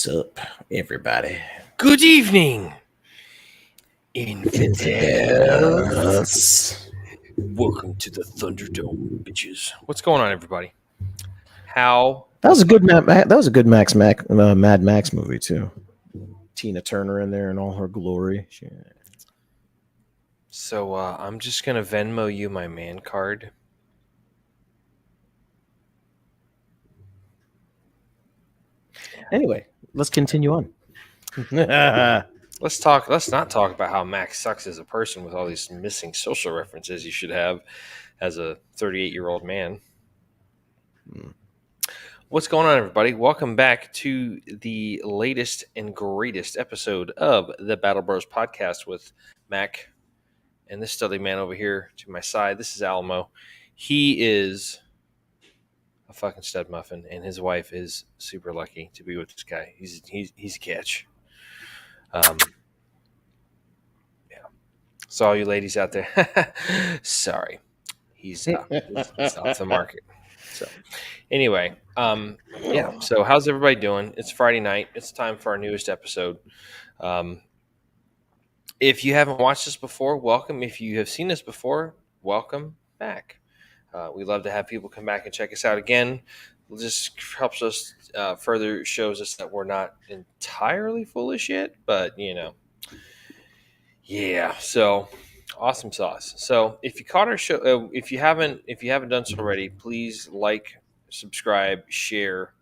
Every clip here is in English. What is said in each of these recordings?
What's up, everybody? Good evening, infidels. Welcome to the Thunderdome, bitches. What's going on, everybody? How That was a good That was a good Mad Max movie too. Tina Turner in there in all her glory. So I'm just gonna Venmo you my man card. Anyway, let's continue on. Let's not talk about how Max sucks as a person with all these missing social references you should have as a 38-year-old man. What's going on, everybody? Welcome back to the latest and greatest episode of the Battle Bros podcast with Mac and this studly man over here to my side. This is Alamo. He is a fucking stud muffin, and his wife is super lucky to be with this guy. He's a catch. Yeah. So all you ladies out there, sorry, he's off the market. So anyway, yeah. So how's everybody doing? It's Friday night. It's time for our newest episode. If you haven't watched this before, welcome. If you have seen this before, welcome back. We love to have people come back and check us out again. It just helps us further shows us that we're not entirely foolish yet, but yeah. So awesome sauce. So if you caught our show, if you haven't done so already, please like, subscribe, share,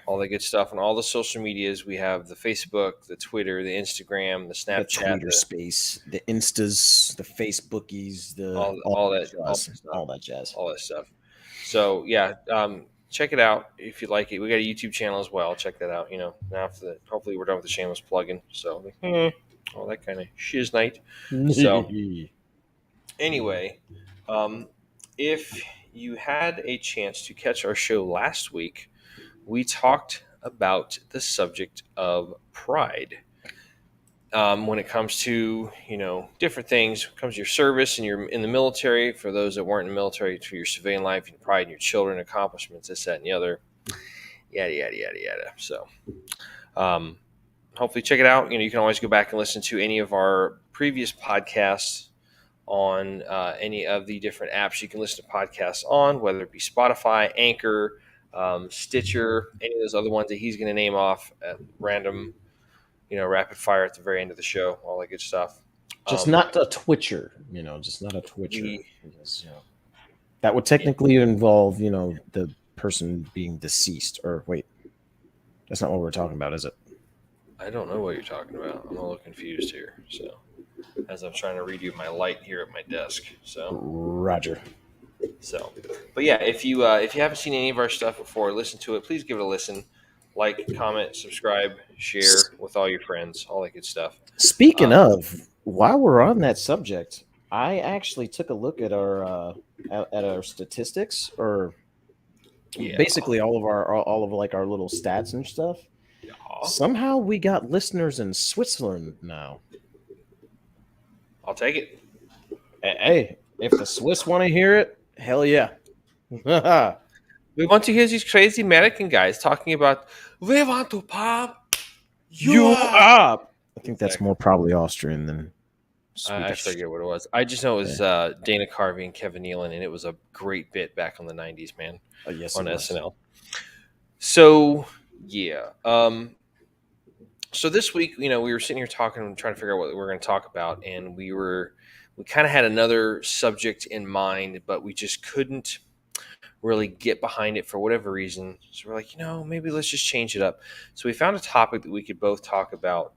all that good stuff on all the social medias. We have the Facebook, the Twitter, the Instagram, the Snapchat, the Twitter space, the Instas, the Facebookies, all that stuff. So yeah, check it out if you like it. We got a YouTube channel as well. Check that out. Now hopefully we're done with the shameless plugging. So all that kind of shiz night. So anyway, if you had a chance to catch our show last week, we talked about the subject of pride. When it comes to different things, when it comes to your service and you're in the military. For those that weren't in the military, to your civilian life, your pride in your children, accomplishments, this, that, and the other, yada yada yada yada. So, hopefully, check it out. You can always go back and listen to any of our previous podcasts on any of the different apps you can listen to podcasts on, whether it be Spotify, Anchor, Stitcher, any of those other ones that he's going to name off at random. Rapid fire at the very end of the show, all that good stuff. Just not a Twitcher, just not a Twitcher. Because, that would technically involve, the person being deceased. Or wait, that's not what we're talking about, is it? I don't know what you're talking about. I'm a little confused here. So, as I'm trying to read you my light here at my desk. So, Roger. So, but yeah, if you haven't seen any of our stuff before, listen to it. Please give it a listen. Like, comment, subscribe, share with all your friends, all that good stuff. Speaking of, while we're on that subject, I actually took a look at our statistics, or basically all of our little stats and stuff. Yeah. Somehow we got listeners in Switzerland now. I'll take it. Hey, if the Swiss want to hear it, hell yeah. We want to hear these crazy American guys talking about, we want to pop you up. I think that's more probably Austrian than Swedish. I forget what it was. I just know it was Dana Carvey and Kevin Nealon, and it was a great bit back in the 90s, man, yes, on SNL. So, yeah. So this week, we were sitting here talking and trying to figure out what we were going to talk about, and we kind of had another subject in mind, but we just couldn't really get behind it for whatever reason. So we're like, maybe let's just change it up. So we found a topic that we could both talk about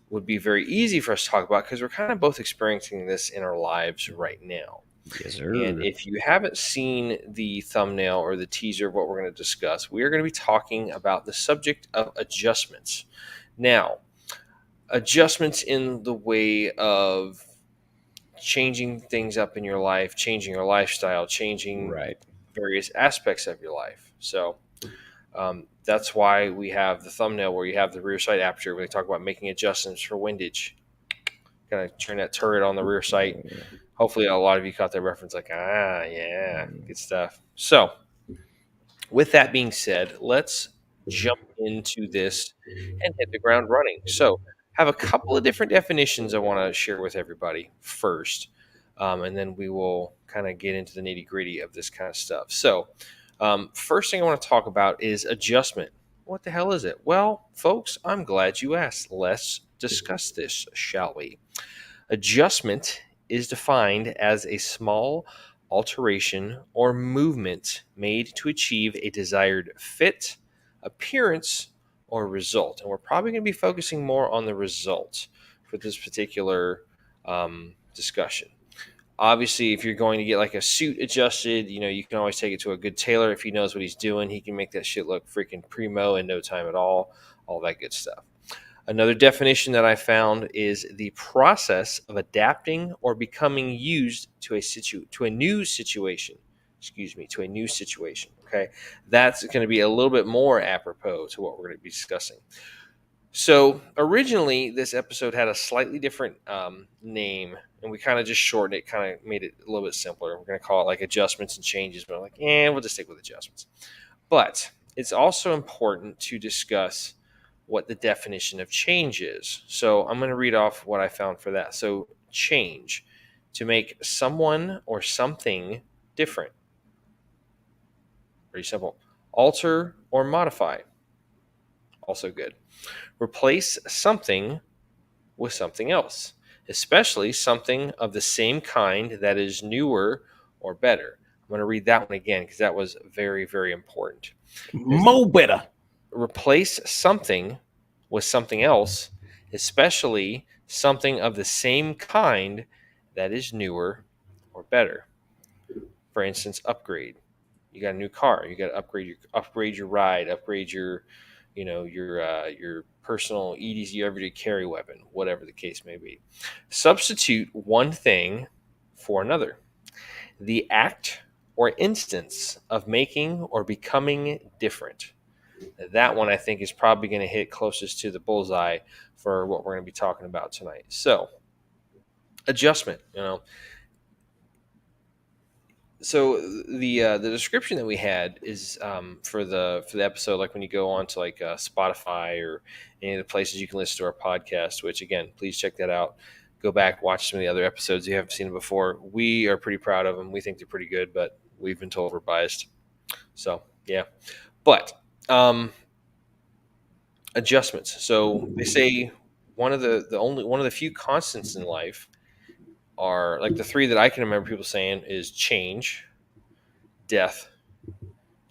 would be very easy for us to talk about, because we're kind of both experiencing this in our lives right now. Yes, sir. And if you haven't seen the thumbnail or the teaser of what we're going to discuss, we are going to be talking about the subject of adjustments. Now, adjustments in the way of changing things up in your life, changing your lifestyle, changing various aspects of your life. So that's why we have the thumbnail where you have the rear sight aperture, where they talk about making adjustments for windage. Kind of turn that turret on the rear sight. Hopefully a lot of you caught that reference, like, yeah, good stuff. So with that being said, let's jump into this and hit the ground running. So, have a couple of different definitions I want to share with everybody first, and then we will kind of get into the nitty gritty of this kind of stuff. So, first thing I want to talk about is adjustment. What the hell is it? Well, folks, I'm glad you asked. Let's discuss this, shall we? Adjustment is defined as a small alteration or movement made to achieve a desired fit, appearance, or result. And we're probably going to be focusing more on the result for this particular discussion. Obviously, if you're going to get like a suit adjusted, you can always take it to a good tailor. If he knows what he's doing, he can make that shit look freaking primo in no time at all that good stuff. Another definition that I found is the process of adapting or becoming used to a new situation. To a new situation. Okay, that's going to be a little bit more apropos to what we're going to be discussing. So originally, this episode had a slightly different name, and we kind of just shortened it, kind of made it a little bit simpler. We're going to call it like adjustments and changes, but I'm like, we'll just stick with adjustments. But it's also important to discuss what the definition of change is. So I'm going to read off what I found for that. So change, to make someone or something different. Pretty simple. Alter or modify. Also good. Replace something with something else, especially something of the same kind that is newer or better. I'm going to read that one again because that was very, very important. Mo better. Replace something with something else, especially something of the same kind that is newer or better. For instance, upgrade. You got a new car. You got to upgrade your ride, upgrade your personal easy everyday carry weapon, whatever the case may be. Substitute one thing for another. The act or instance of making or becoming different. That one I think is probably going to hit closest to the bullseye for what we're going to be talking about tonight. So, adjustment, So the description that we had is for the episode, like when you go on to like Spotify or any of the places you can listen to our podcast. Which again, please check that out. Go back, watch some of the other episodes you haven't seen them before. We are pretty proud of them. We think they're pretty good, but we've been told we're biased. So yeah, but adjustments. So they say one of the few constants in life are like the three that I can remember people saying is change, death,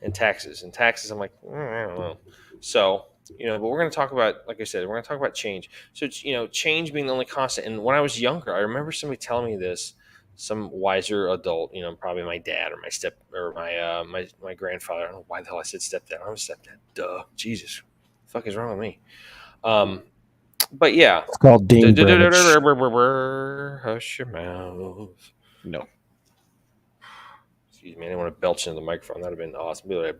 and taxes. And taxes, I'm like, I don't know. So, but we're going to talk about, like I said, we're going to talk about change. So, change being the only constant. And when I was younger, I remember somebody telling me this, some wiser adult, probably my dad or my grandfather. I don't know why the hell I said stepdad. I'm a stepdad. Duh. Jesus. What the fuck is wrong with me? But yeah. It's called Dane Hush your mouth. No. Excuse me, I didn't want to belch into the microphone. That would have been awesome. Be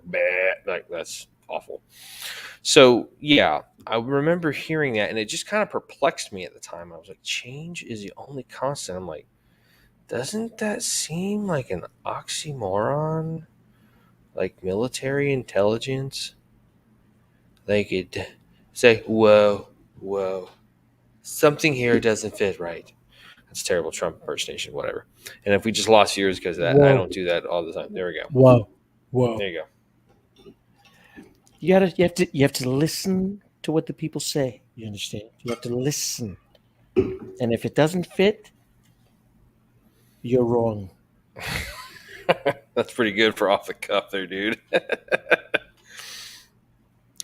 like that's awful. So yeah, I remember hearing that, and it just kind of perplexed me at the time. I was like, change is the only constant. I'm like, doesn't that seem like an oxymoron? Like military intelligence? Like it say, whoa, something here doesn't fit right. That's terrible Trump impersonation, whatever. And if we just lost viewers because of that, I don't do that all the time. There we go. Whoa. There you go. You have to listen to what the people say. You understand? You have to listen. And if it doesn't fit, you're wrong. That's pretty good for off the cuff there, dude.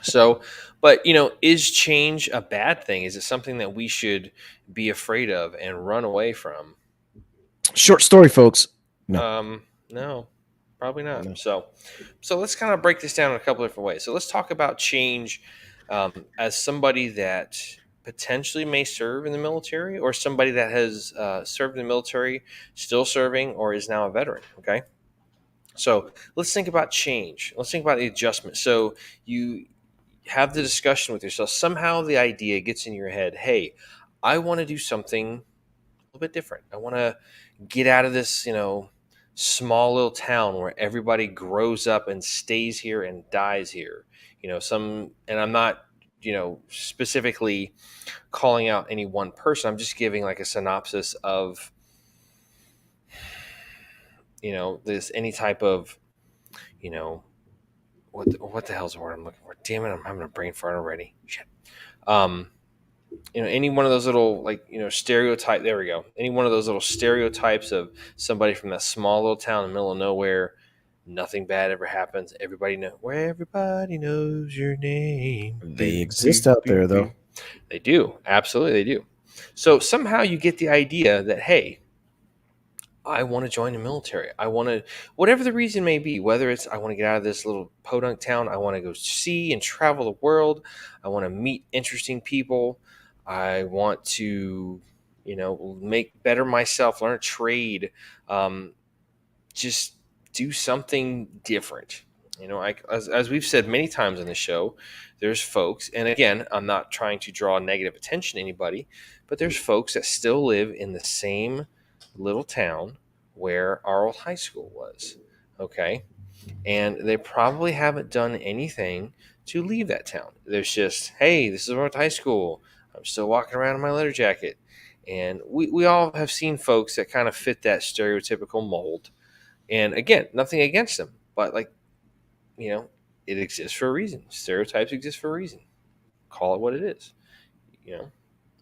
So, but is change a bad thing? Is it something that we should be afraid of and run away from? Short story, folks. No. No, probably not. No. So let's kind of break this down in a couple different ways. So let's talk about change as somebody that potentially may serve in the military, or somebody that has served in the military, still serving, or is now a veteran. Okay. So let's think about change. Let's think about the adjustment. So you have the discussion with yourself. Somehow the idea gets in your head, hey, I want to do something a little bit different. I want to get out of this, small little town where everybody grows up and stays here and dies here. some, and I'm not, specifically calling out any one person. I'm just giving like a synopsis of, this any type of, you know, what the hell's the word I'm looking for? Damn it, I'm having a brain fart already. Shit. Um, any one of those little like stereotype. There we go. Any one of those little stereotypes of somebody from that small little town in the middle of nowhere. Nothing bad ever happens. Everybody knows your name. They exist out there, though. They do. Absolutely, they do. So somehow you get the idea that, hey, I want to join the military. I want to, whatever the reason may be, whether it's I want to get out of this little podunk town, I want to go see and travel the world, I want to meet interesting people, I want to, make better myself, learn a trade, just do something different. As we've said many times on the show, there's folks, and again, I'm not trying to draw negative attention to anybody, but there's folks that still live in the same little town where our old high school was. Okay. And they probably haven't done anything to leave that town. There's just, hey, this is our high school. I'm still walking around in my leather jacket. And we all have seen folks that kind of fit that stereotypical mold. And again, nothing against them, but like, it exists for a reason. Stereotypes exist for a reason. Call it what it is,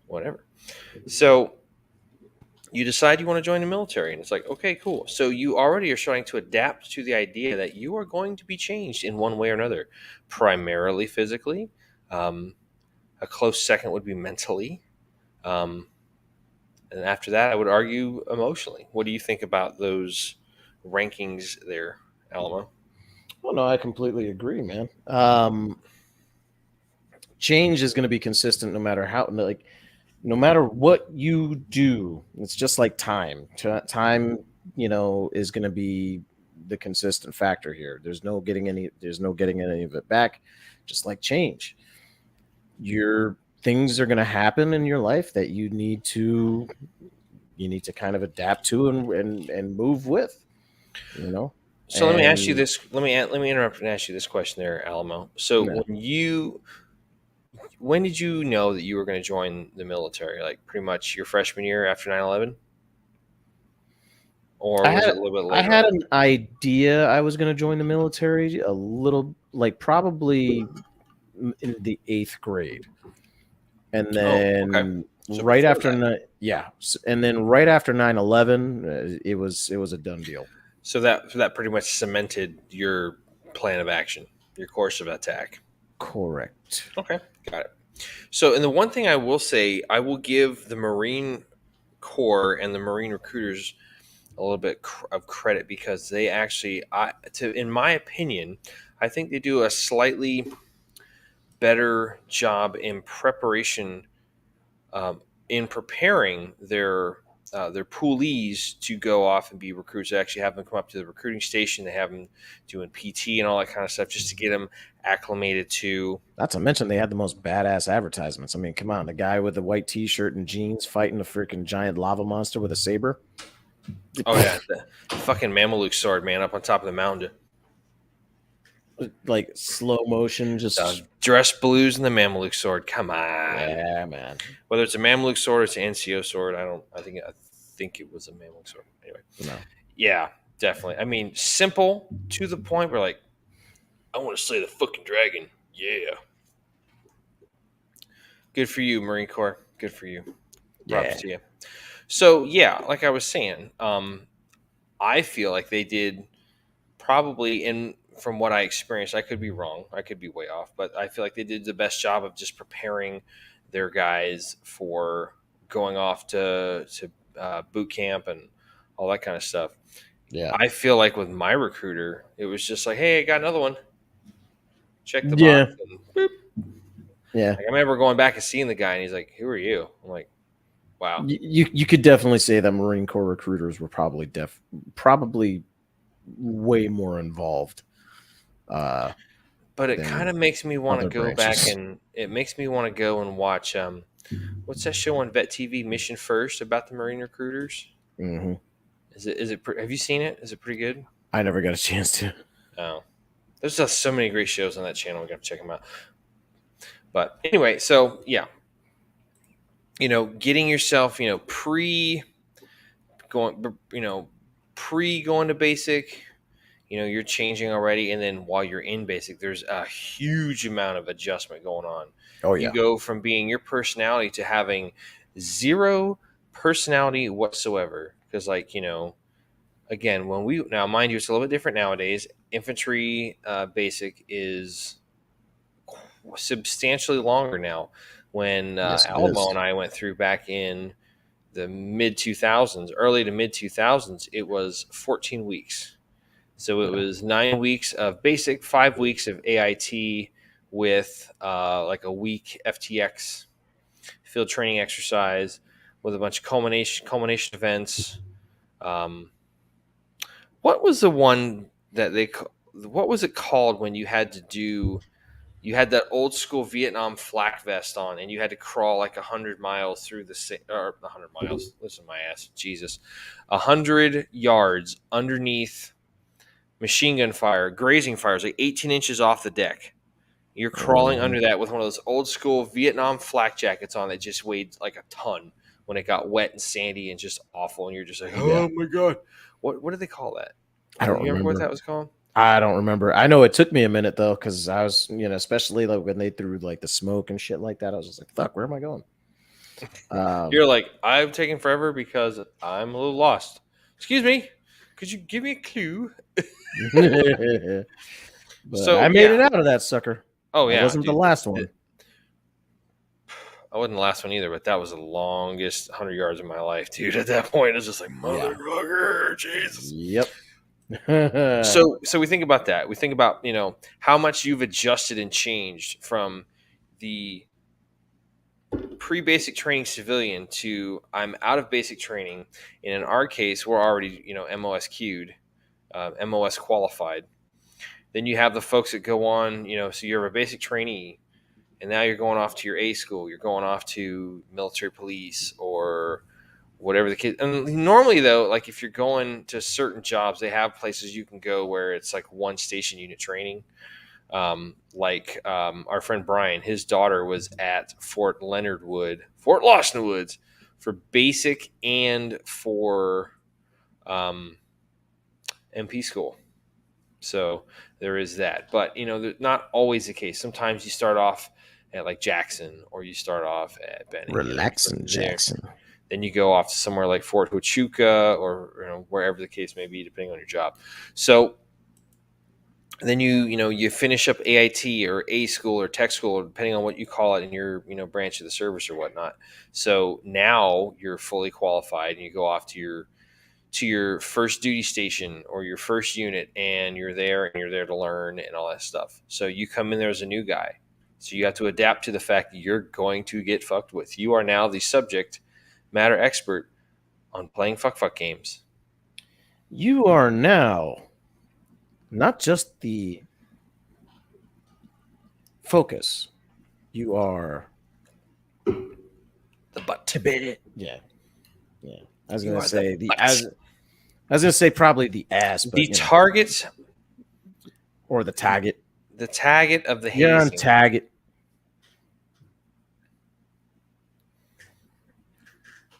whatever. So you decide you want to join the military, and it's like, okay, cool. So you already are starting to adapt to the idea that you are going to be changed in one way or another, primarily physically. A close second would be mentally. Um, and after that, I would argue emotionally. What do you think about those rankings there, Alamo? Well, no, I completely agree, man. Change is going to be consistent no matter how, like, no matter what you do. It's just like time. Time, is going to be the consistent factor here. There's no getting any of it back. Just like change, your things are going to happen in your life that you need to kind of adapt to and move with. So let me ask you this. Let me interrupt and ask you this question there, Alamo. So when did you know that you were going to join the military? Like pretty much your freshman year after 9/11? Or was it a little bit later? I had an idea I was going to join the military a little, like probably in the 8th grade. And then So right after and then right after 9/11, it was a done deal. So that pretty much cemented your plan of action, your course of attack. Correct. Okay, got it. So, and the one thing I will say, I will give the Marine Corps and the Marine recruiters a little bit of credit because they actually, in my opinion, I think they do a slightly better job in preparation, in preparing their poolees to go off and be recruits. They actually have them come up to the recruiting station. They have them doing PT and all that kind of stuff just to get them acclimated to. Not to mention they had the most badass advertisements. I mean, come on, the guy with the white T-shirt and jeans fighting a freaking giant lava monster with a saber. Oh yeah, the fucking Mameluke sword, man, up on top of the mountain. Like slow motion, just dress blues and the Mameluke sword. Come on, yeah, man. Whether it's a Mameluke sword or it's an NCO sword, I think it was a Mameluke sword. Anyway, no. Yeah, definitely. I mean, simple to the point. We're like, I want to slay the fucking dragon. Yeah. Good for you, Marine Corps. Good for you. Props to you. So yeah, like I was saying, I feel like they did probably, and from what I experienced, I could be wrong. I could be way off, but I feel like they did the best job of just preparing their guys for going off to boot camp and all that kind of stuff. Yeah. I feel like with my recruiter, it was just like, hey, I got another one. Check the box. And boop. Yeah. Like, I remember going back and seeing the guy, and he's like, who are you? I'm like, wow. You could definitely say that Marine Corps recruiters were probably way more involved. But it kind of makes me want to go back, and it makes me want to go and watch what's that show on Vet TV, Mission First, about the Marine recruiters? Mm-hmm. Is it have you seen it? Is it pretty good? I never got a chance to. Oh, There's just so many great shows on that channel. We got to check them out. But anyway, so yeah, getting yourself, going, pre going to basic, you're changing already. And then while you're in basic, there's a huge amount of adjustment going on. Oh You yeah. go from being your personality to having zero personality whatsoever. Because again, now mind you, it's a little bit different nowadays. Infantry basic is substantially longer now. When Yes, it Alamo is. and I went through back in the mid 2000s, early to mid 2000s, it was 14 weeks. So it Yeah. was 9 weeks of basic, 5 weeks of AIT with like a week FTX field training exercise with a bunch of culmination events. Um, what was the one that what was it called when you had to do? You had that old school Vietnam flak vest on, and you had to crawl like 100 miles through or 100 miles. Listen, to my ass, Jesus, 100 yards underneath machine gun fire, grazing fires, like 18 inches off the deck. You're crawling Mhm. under that with one of those old school Vietnam flak jackets on that just weighed like a ton when it got wet and sandy and just awful. And you're just like, Yeah. oh my god, what do they call that? I Do don't you remember what remember. that was called? I don't remember. I know it took me a minute though, because I was, especially like when they threw like the smoke and shit like that. I was just like, "Fuck, where am I going?" You're like, I'm taking forever because I'm a little lost. Excuse me, could you give me a clue? But I So made yeah. it out of that sucker. Oh I yeah, wasn't the dude. last one. I wasn't the last one either, but that was the longest 100 yards of my life, dude. At that point, it's just like Yeah. motherfucker, Jesus. Yep. So we think about that. We think about how much you've adjusted and changed from the pre-basic training civilian to I'm out of basic training. And in our case, we're already MOS queued, MOS qualified. Then you have the folks that go on, so you're a basic trainee, and now you're going off to your A school. You're going off to military police or whatever the case. And normally, though, like if you're going to certain jobs, they have places you can go where it's like one station unit training. Our friend Brian, his daughter was at Fort Lawson Woods, for basic and for MP school. So there is that. But, not always the case. Sometimes you start off at like Jackson or you start off at Benning. Relaxing Jackson. Then you go off to somewhere like Fort Huachuca or wherever the case may be, depending on your job. So then you finish up AIT or A school or tech school, or depending on what you call it in your branch of the service or whatnot. So now you're fully qualified and you go off to your first duty station or your first unit, and you're there to learn and all that stuff. So you come in there as a new guy. So you have to adapt to the fact that you're going to get fucked with. You are now the subject matter expert on playing fuck games. You are now not just the focus. You are The butt. Yeah. I was gonna say I was gonna say probably the ass, but the target or the target. The target of the hazing. You're on target.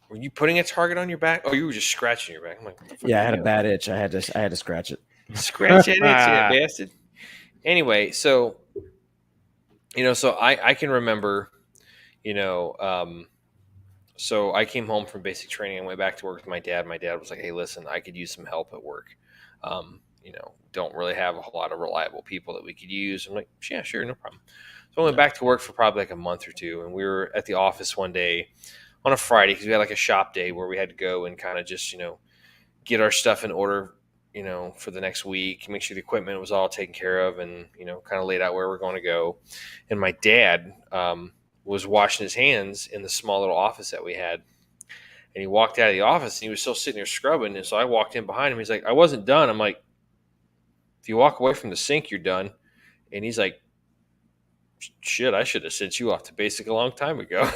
Were you putting a target on your back? Oh, you were just scratching your back. I'm like, what the fuck? Yeah, I had a bad itch. I had to scratch it. Scratch that itch, that bastard. Anyway, so so I can remember, so I came home from basic training and went back to work with my dad. My dad was like, "Hey, listen, I could use some help at work. Don't really have a whole lot of reliable people that we could use." I'm like, "Yeah, sure, no problem." So I went back to work for probably like a month or two, and we were at the office one day on a Friday because we had like a shop day where we had to go and kind of just get our stuff in order, for the next week, make sure the equipment was all taken care of, and kind of laid out where we're going to go. And my dad was washing his hands in the small little office that we had, and he walked out of the office and he was still sitting there scrubbing. And so I walked in behind him. He's like, "I wasn't done." I'm like, "If you walk away from the sink, you're done." And he's like, "Shit, I should have sent you off to basic a long time ago."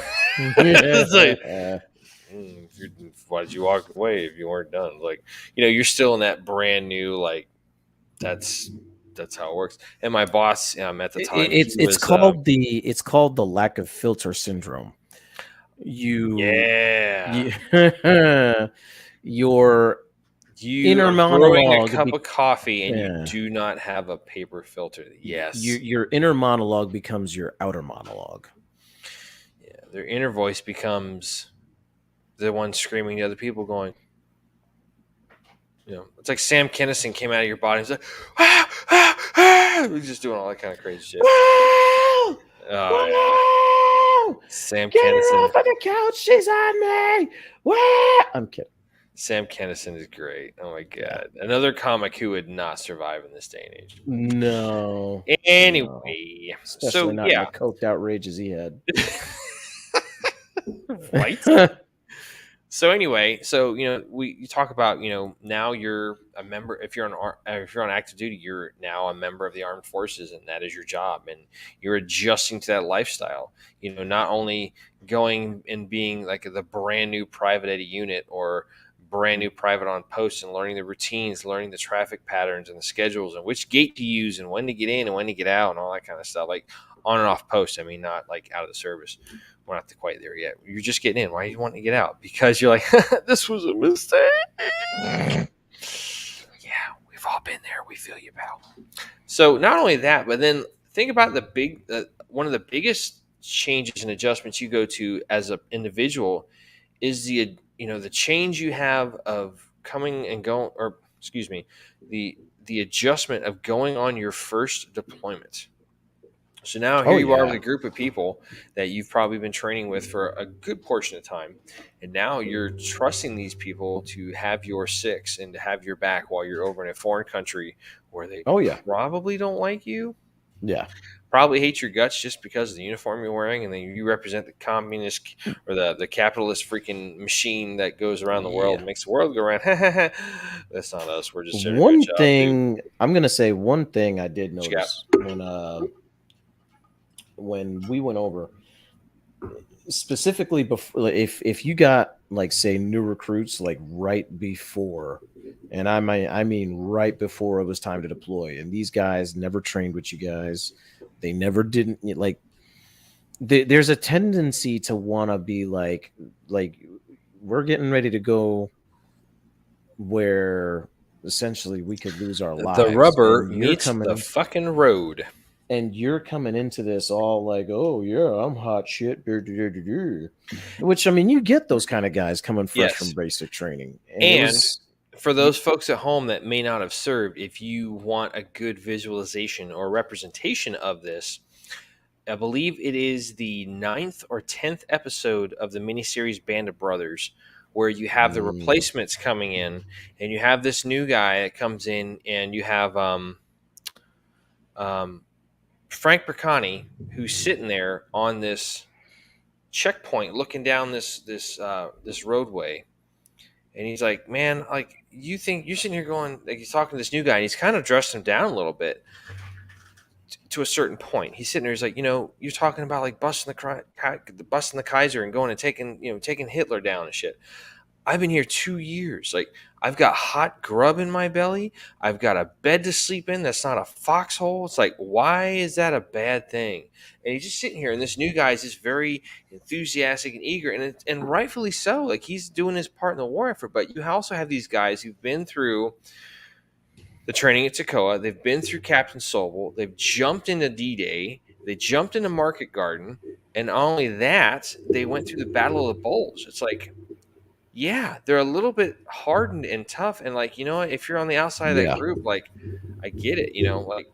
It's like, why did you walk away if you weren't done? Like, you're still in that brand new, like, that's that's how it works. And my boss at the time, he It's was called the lack of filter syndrome. yeah. You your You inner are brewing a monologue cup of coffee and you yeah, do not have a paper filter. Yes. your inner monologue becomes your outer monologue. Yeah. Their inner voice becomes the one screaming to other people, going, it's like Sam Kinison came out of your body. He's like, ah, ah, ah. He's just doing all that kind of crazy shit. Wow! Oh yeah, Wow! Sam Get her Kinison. off of the couch. She's on me. Wow! I'm kidding. Sam Kinison is great. Oh my god, Yeah. another comic who would not survive in this day and age. No. Anyway, so Especially not in yeah, the coked out rages he had. right. So anyway, so you talk about now you're a member. If you're on active duty, you're now a member of the armed forces, and that is your job, and you're adjusting to that lifestyle. Not only going and being like the brand new private at a unit or brand new private on post and learning the routines, learning the traffic patterns and the schedules and which gate to use and when to get in and when to get out and all that kind of stuff. Like on and off post. I mean, not like out of the service. We're not quite there yet. You're just getting in. Why do you want to get out? Because you're like, this was a mistake. Yeah, we've all been there. We feel you, pal. So not only that, but then think about one of the biggest changes and adjustments you go to as an individual is the change you have of coming and going, or excuse me, the adjustment of going on your first deployment. So now here Oh you are with yeah. a group of people that you've probably been training with for a good portion of time. And now you're trusting these people to have your six and to have your back while you're over in a foreign country where they Oh yeah. probably don't like you, Yeah. probably hate your guts just because of the uniform you're wearing. And then you represent the communist or the capitalist freaking machine that goes around the world Yeah. and makes the world go around. That's not us. We're just here to do a One job, dude. thing I'm gonna say one thing I did What you got? notice when we went over, specifically before, if you got like say new recruits like right before, and I mean right before it was time to deploy, and these guys never trained with you guys, they never didn't like. There's a tendency to want to be like we're getting ready to go where essentially we could lose our The lives, rubber meets the fucking road. and you're coming into this all like, oh yeah, I'm hot shit, which I mean, you get those kind of guys coming fresh from Yes. basic training, and it And was for those folks at home that may not have served, if you want a good visualization or representation of this, I believe it is the 9th or 10th episode of the miniseries Band of Brothers, where you have the replacements coming in, and you have this new guy that comes in, and you have Frank Bracani, who's sitting there on this checkpoint, looking down this roadway, and he's like, "Man, like you think you're sitting here going like he's talking to this new guy, and he's kind of dressed him down a little bit." To a certain point, he's sitting there. He's like, you're talking about like busting the Kaiser and going and taking Hitler down and shit. I've been here 2 years. Like, I've got hot grub in my belly. I've got a bed to sleep in that's not a foxhole. It's like, why is that a bad thing? And he's just sitting here, and this new guy is just very enthusiastic and eager, and rightfully so. Like, he's doing his part in the war effort. But you also have these guys who've been through the training at Toccoa. They've been through Captain Sobel. They've jumped into D-Day. They jumped into Market Garden. And not only that, they went through the Battle of the Bulge. It's like, yeah, they're a little bit hardened and tough. And like, if you're on the outside of that yeah, group, like, I get it, like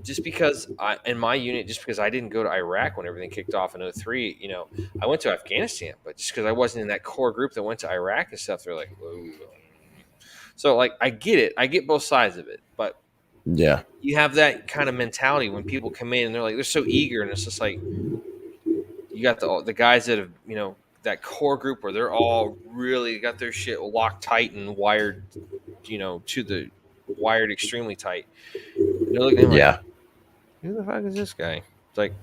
just because in my unit, just because I didn't go to Iraq when everything kicked off in 2003, I went to Afghanistan, but just because I wasn't in that core group that went to Iraq and stuff, they're like, whoa. So like, I get it. I get both sides of it, but yeah, you have that kind of mentality when people come in and they're like, they're so eager. And it's just like, you got the guys that have, that core group where they're all really got their shit locked tight and wired, to the wired extremely tight. And they're looking at him like, who the fuck is this guy? It's like,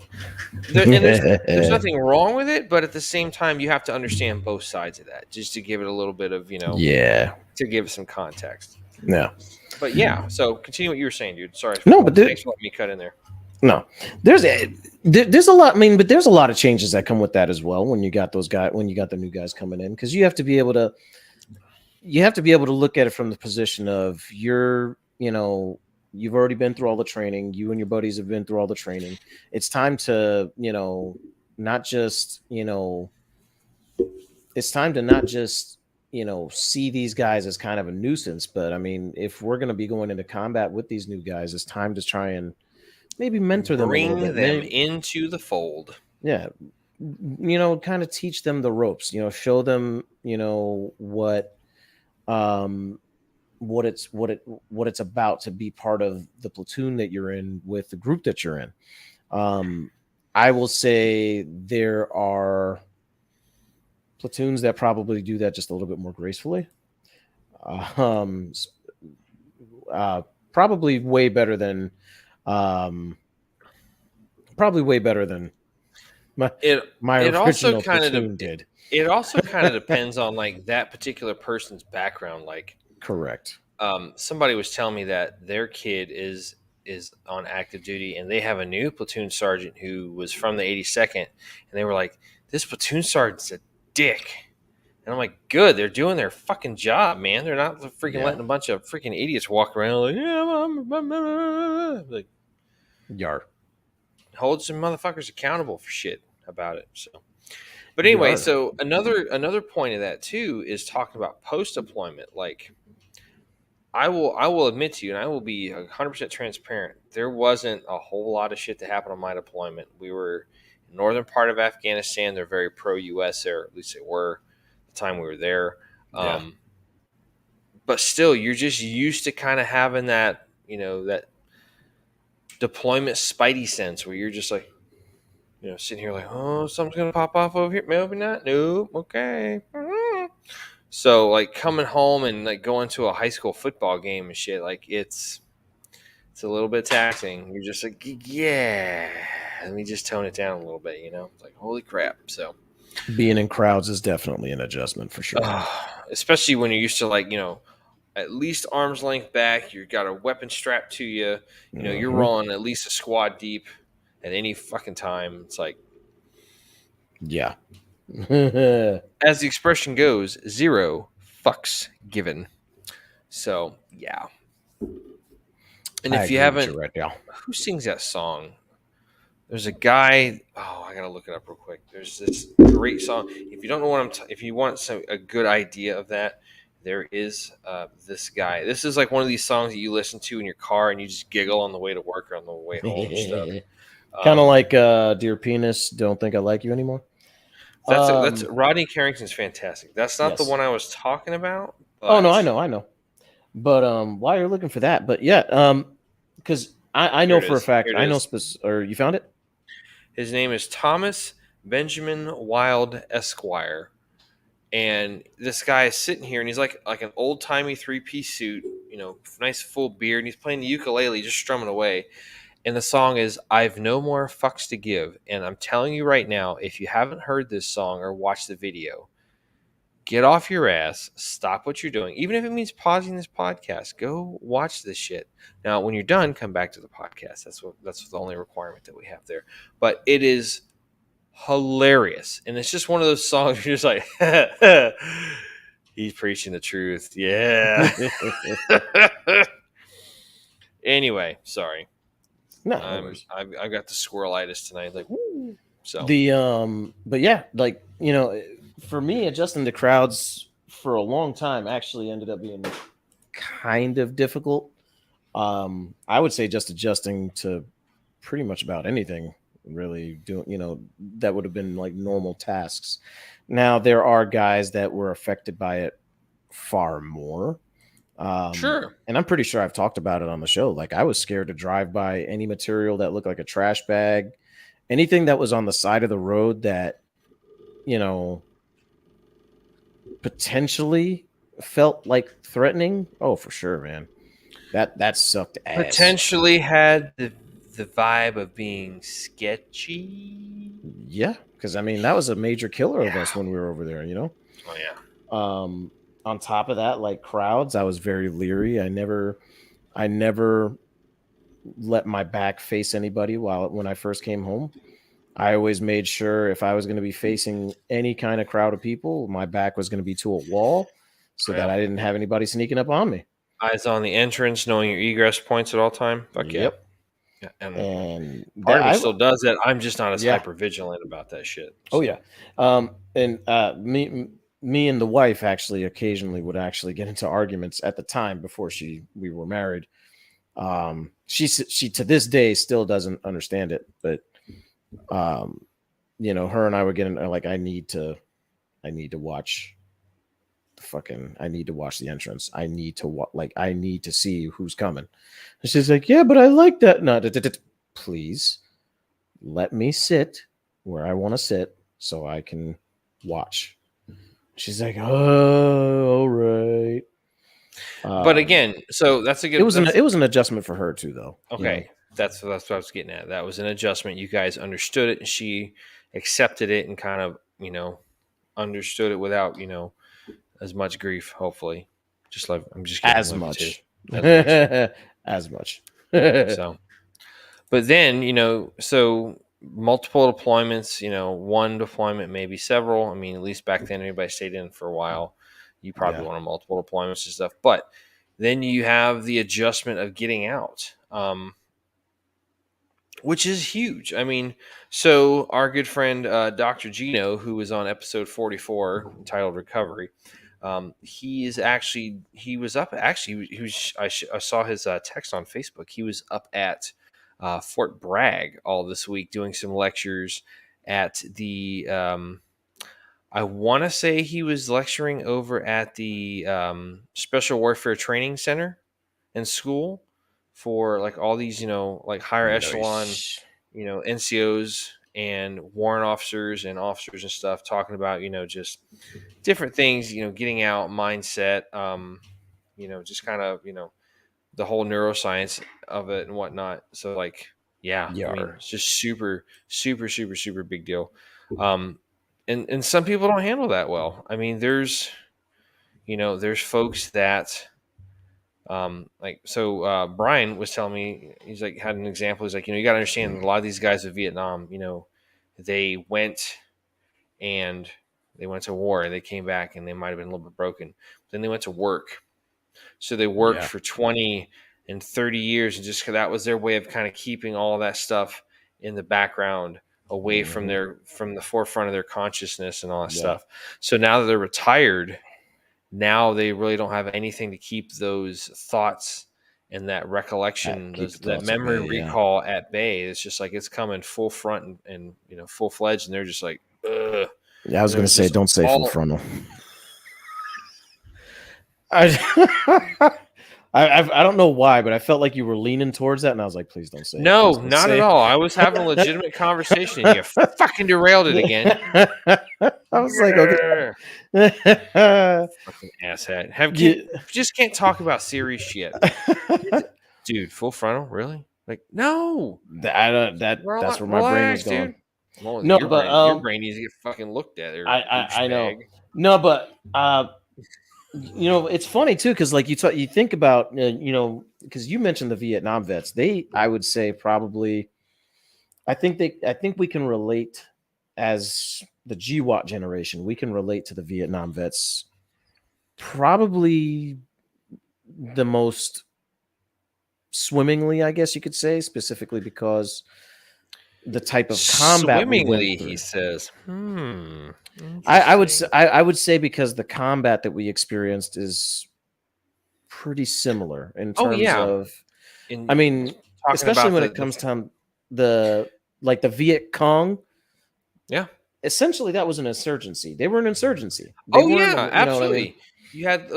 and there's nothing wrong with it, but at the same time, you have to understand both sides of that just to give it a little bit of, yeah, to give it some context. Yeah. But yeah, so continue what you were saying, dude. Sorry. No, but Thanks for letting me cut in there. no, there's a lot. I mean, but there's a lot of changes that come with that as well. When you got the new guys coming in, because you have to be able to look at it from the position of you've already been through all the training. You and your buddies have been through all the training. It's time to not just it's time to not just see these guys as kind of a nuisance, but I mean, if we're going to be going into combat with these new guys, it's time to try and maybe mentor them a little Bring bit. them into the fold. Yeah, kind of teach them the ropes. Show them what it's about to be part of the platoon that you're in with the group that you're in. I will say there are platoons that probably do that just a little bit more gracefully. Probably way better than my original platoon did. It also kind of depends on like that particular person's background. Like, correct. Somebody was telling me that their kid is on active duty, and they have a new platoon sergeant who was from the 82nd, and they were like, "This platoon sergeant's a dick." And I'm like, good, they're doing their fucking job, man. They're not freaking letting a bunch of freaking idiots walk around like, yeah, like, yar. Hold some motherfuckers accountable for shit about it. So, but anyway, so another point of that too is talking about post deployment. Like, I will admit to you, and I will be 100% transparent. There wasn't a whole lot of shit that happened on my deployment. We were in the northern part of Afghanistan. They're very pro-U.S. there, at least they were the time we were there. But still, you're just used to kind of having that, that deployment spidey sense where you're just like, sitting here like, oh, something's gonna pop off over here. Maybe not. Nope. Okay. So like coming home and like going to a high school football game and shit, like it's a little bit taxing. You're just like, yeah, let me just tone it down a little bit, It's like, holy crap. So being in crowds is definitely an adjustment for sure. Especially when you're used to like, at least arm's length back, you've got a weapon strapped to you, you're rolling at least a squad deep at any fucking time. It's like, yeah. As the expression goes, 0 fucks given. So yeah. And if you haven't, right now, who sings that song? There's a guy. Oh, I gotta look it up real quick. There's this great song. If you don't know what if you want a good idea of that, there is this guy. This is like one of these songs that you listen to in your car and you just giggle on the way to work or on the way home and stuff. Kind of like Dear Penis, Don't Think I Like You Anymore. That's Rodney Carrington's fantastic. That's not the one I was talking about. But... Oh no, I know. But while you're looking for that, but yeah, because I know for a fact, I know or you found it. His name is Thomas Benjamin Wild Esquire, and this guy is sitting here, and he's like an old timey 3-piece suit, nice full beard, and he's playing the ukulele, just strumming away. And the song is "I've No More Fucks to Give." And I'm telling you right now, if you haven't heard this song or watched the video, get off your ass, stop what you're doing. Even if it means pausing this podcast, go watch this shit. Now, when you're done, come back to the podcast. That's the only requirement that we have there. But it is hilarious. And it's just one of those songs you're just like, he's preaching the truth. Yeah. Anyway, sorry. No, I've got the squirrelitis tonight. Like, woo. So but yeah, like for me, adjusting to crowds for a long time actually ended up being kind of difficult. I would say just adjusting to pretty much about anything, really doing that would have been like normal tasks. Now there are guys that were affected by it far more. Sure. And I'm pretty sure I've talked about it on the show. Like I was scared to drive by any material that looked like a trash bag, anything that was on the side of the road that, potentially felt like threatening. Oh, for sure, man. That sucked ass. Potentially had the vibe of being sketchy. Yeah, because I mean that was a major killer of us when we were over there, Oh yeah. on top of that, like crowds, I was very leery. I never let my back face anybody when I first came home. I always made sure if I was going to be facing any kind of crowd of people, my back was going to be to a wall so that Yeah. I didn't have anybody sneaking up on me. Eyes on the entrance, knowing your egress points at all time. Fuck yeah. Yep. Yeah. And And part that of me I still does that. I'm just not as yeah. hyper vigilant about that shit. Oh So yeah. And me and the wife actually occasionally would actually get into arguments at the time before we were married. She to this day still doesn't understand it, but um, her and I were getting like I need to watch I need to watch the entrance. I need to like I need to see who's coming. And she's like, yeah, but I like that. No, please let me sit where I want to sit so I can watch. She's like, oh, all right. but again, so that's a It good was that's it was an adjustment for her too, though. okay. That's what I was getting at. That was an adjustment. You guys understood it and she accepted it and kind of, understood it without, as much grief, hopefully. Just love I'm just kidding, As love you too. much, As much. as much. So but then, so multiple deployments, one deployment, maybe several. I mean, at least back then, everybody stayed in for a while. You probably Yeah, wanted multiple deployments and stuff. But then you have the adjustment of getting out, which is huge. I mean, so our good friend Dr. Gino, who was on episode 44 entitled Recovery, he was up. Actually, I saw his text on Facebook. He was up at Fort Bragg all this week doing some lectures at the. I want to say he was lecturing over at the Special Warfare Training Center in school for like all these, like higher echelon, nice. NCOs and warrant officers and officers and stuff talking about, just different things, getting out mindset, just kind of, the whole neuroscience of it and whatnot. So like, yeah, I mean, Yar. it's just super, super, super, super big deal. Um, and some people don't handle that well. I mean, there's folks that, like, so Brian was telling me, he's like, had an example. He's like, you got to understand a lot of these guys in Vietnam, they went and they went to war and they came back and they might have been a little bit broken. Then they went to work. So they worked Yeah. for 20 and 30 years. And just that was their way of kind of keeping all that stuff in the background away from Hmm. from the forefront of their consciousness and all that Yeah. stuff. So now that they're retired, now they really don't have anything to keep those thoughts and that recollection, Keep the that thoughts at memory bay. Yeah. recall at bay. It's just like it's coming full front and full fledged, and they're just like, ugh. Yeah. I was And gonna it's say, just don't say full all frontal. I, I don't know why, but I felt like you were leaning towards that, and I was like, please don't say it. no, Please don't not at say all. I was having a legitimate conversation, and you fucking derailed it again. it. I was like, okay. Grr. Fucking asshat. Yeah. Just can't talk about serious shit, dude. Full frontal, really? Like, no. That's where my brain was Relax, going. dude. Well, No, but your brain needs to get fucking looked at, or I know. douchebag. No, but it's funny too because like you think about because you mentioned the Vietnam vets. I would say probably I think we can relate as the GWAT generation. We can relate to the Vietnam vets probably the most swimmingly, I guess you could say, specifically because the type of combat we Swimmingly, went he through. says. I Interesting. would say because the combat that we experienced is pretty similar in Oh terms yeah, of, I in mean, talking especially about when it comes to the like the Viet Cong. yeah. Essentially, that was an insurgency. They were an insurgency. They Oh weren't, yeah, you know what I mean? absolutely. You had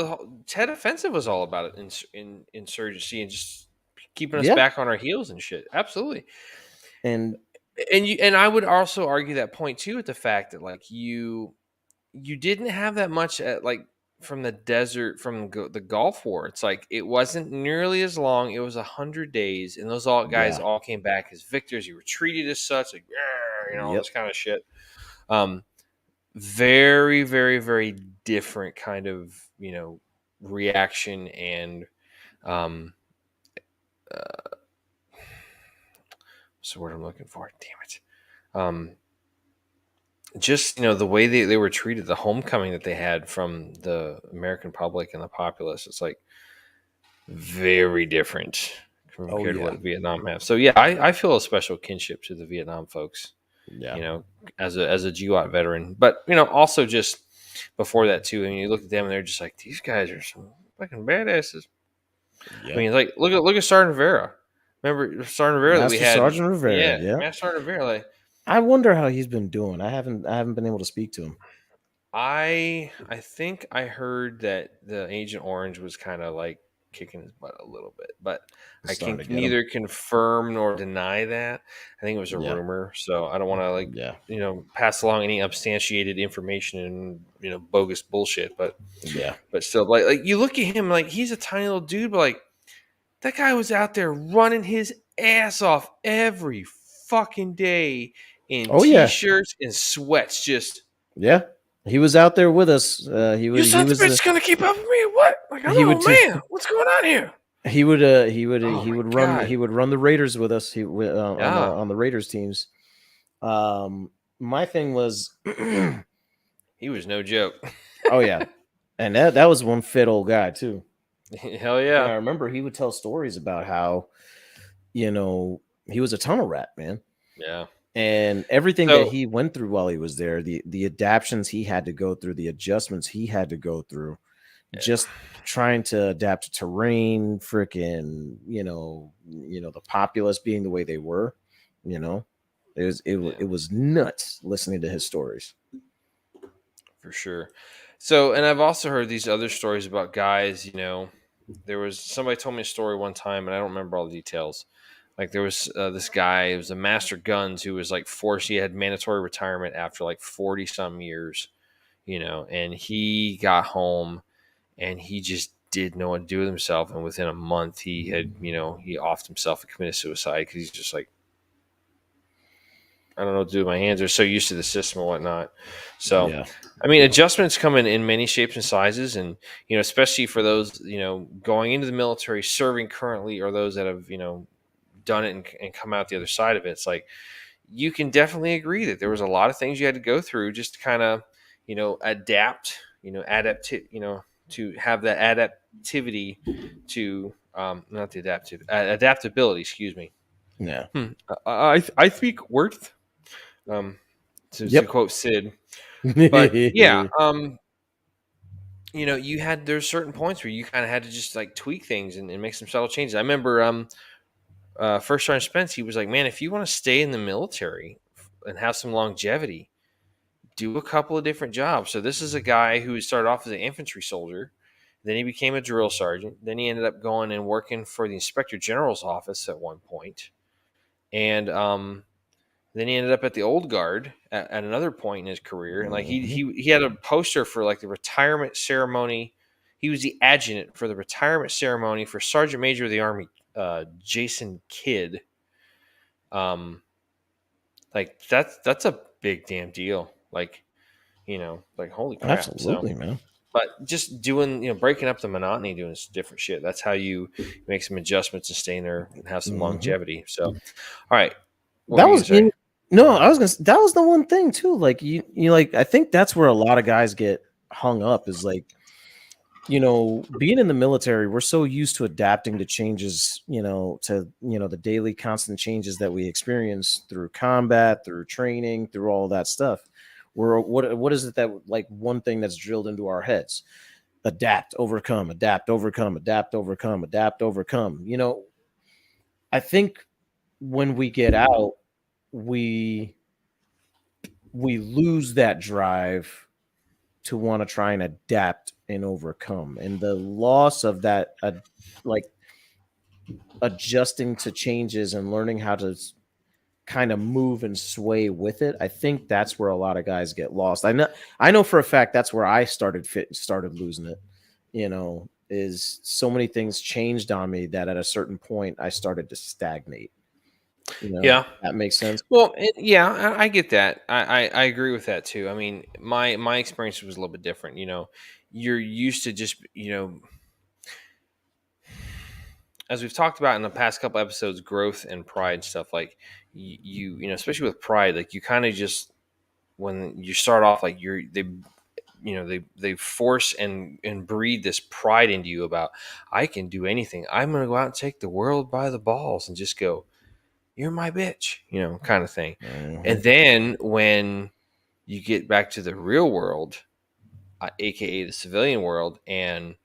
Ted Offensive was all about it in insurgency and just keeping us Yeah, back on our heels and shit. Absolutely. and And I would also argue that point too with the fact that like you didn't have that much at like from the desert from the Gulf War. It's like it wasn't nearly as long. It was 100 days, and those guys yeah, all came back as victors. You were treated as such, like all this yep, kind of shit. Um, very, very, very different kind of, reaction and um, what's the word I'm looking for? Damn it. Just the way they were treated, the homecoming that they had from the American public and the populace, it's like very different Oh compared to yeah, what Vietnam have. So yeah, I feel a special kinship to the Vietnam folks, yeah, as a GWAT veteran. But also just before that too. I mean, you look at them and they're just like, these guys are some fucking badasses. I yeah. mean, like look at Sergeant Rivera. Remember Sergeant Rivera that we Master had? Sergeant Rivera. Yeah, Yeah. Master Sergeant Rivera. Like, I wonder how he's been doing. I haven't been able to speak to him. I think I heard that the Agent Orange was kind of like kicking his butt a little bit, but I Starting can to get him. neither confirm nor deny that. I think it was a Yeah, rumor, so I don't want to yeah, pass along any substantiated information and bogus bullshit. But yeah. still, like you look at him, like he's a tiny little dude, but like that guy was out there running his ass off every fucking day in Oh yeah, t-shirts and sweats, just. yeah. He was out there with us. He You would. He sons of was. bitch gonna keep up with me or what? Like, I'm He an would. old man. What's going on here? He would. He would. Oh He my would run. god. He would run the Raiders with us. On the Yeah. Raiders teams. My thing was. He was no joke. Oh yeah, and that was one fit old guy too. Hell And I yeah. remember he would tell stories about how, he was a tunnel rat, man. Yeah. And everything that So he went through while he was there, the adaptions he had to go through, the adjustments he had to go through, yeah. just trying to adapt to terrain, freaking, the populace being the way they were, you know, Yeah, it was nuts listening to his stories. for sure. So, and I've also heard these other stories about guys, there was somebody told me a story one time and I don't remember all the details. Like there was this guy, it was a master guns who was like forced, he had mandatory retirement after like 40 some years, and he got home and he just didn't know what to do with himself. And within a month, he had, he offed himself and committed suicide because he's just like, I don't know what to do with my hands. They're so used to the system and whatnot. So, Yeah, I mean, adjustments come in many shapes and sizes, and especially for those going into the military, serving currently, or those that have done it and come out the other side of it. It's like you can definitely agree that there was a lot of things you had to go through just to kind of adapt, to have that adaptivity to not the adaptability. Excuse me. yeah, I speak worth. Um, to yep. quote Sid. But yeah, there's certain points where you kind of had to just like tweak things and make some subtle changes. I remember First Sergeant Spence, he was like, man, if you want to stay in the military and have some longevity, do a couple of different jobs. So this is a guy who started off as an infantry soldier. Then he became a drill sergeant. Then he ended up going and working for the inspector general's office at one point. And then he ended up at the old guard at another point in his career, and like Mhm. he had a poster for like the retirement ceremony. He was the adjutant for the retirement ceremony for Sergeant Major of the Army, Jason Kidd. Like that's a big damn deal. Like like holy crap. So, Absolutely, man. but just doing breaking up the monotony, doing different shit. That's how you make some adjustments and stay in there and have some Mhm. longevity. So, all right, what were That you was gonna say? no, I was that was the one thing too. Like like I think that's where a lot of guys get hung up is like, being in the military, we're so used to adapting to changes, to the daily constant changes that we experience through combat, through training, through all that stuff. What is it that like one thing that's drilled into our heads? Adapt, overcome, adapt, overcome, adapt, overcome, adapt, overcome. I think when we get out, we we lose that drive to want to try and adapt and overcome, and the loss of that like adjusting to changes and learning how to kind of move and sway with it. I think that's where a lot of guys get lost. I know for a fact that's where I started losing it. Is so many things changed on me that at a certain point I started to stagnate. Yeah. That makes sense. Well, yeah, I get that. I agree with that too. I mean, my experience was a little bit different. You're used to just as we've talked about in the past couple episodes, growth and pride stuff. Like especially with pride, like you kind of just when you start off, like they force and breed this pride into you about I can do anything. I'm gonna go out and take the world by the balls and just go, you're my bitch, kind of thing. Hmm. And then when you get back to the real world, aka the civilian world, and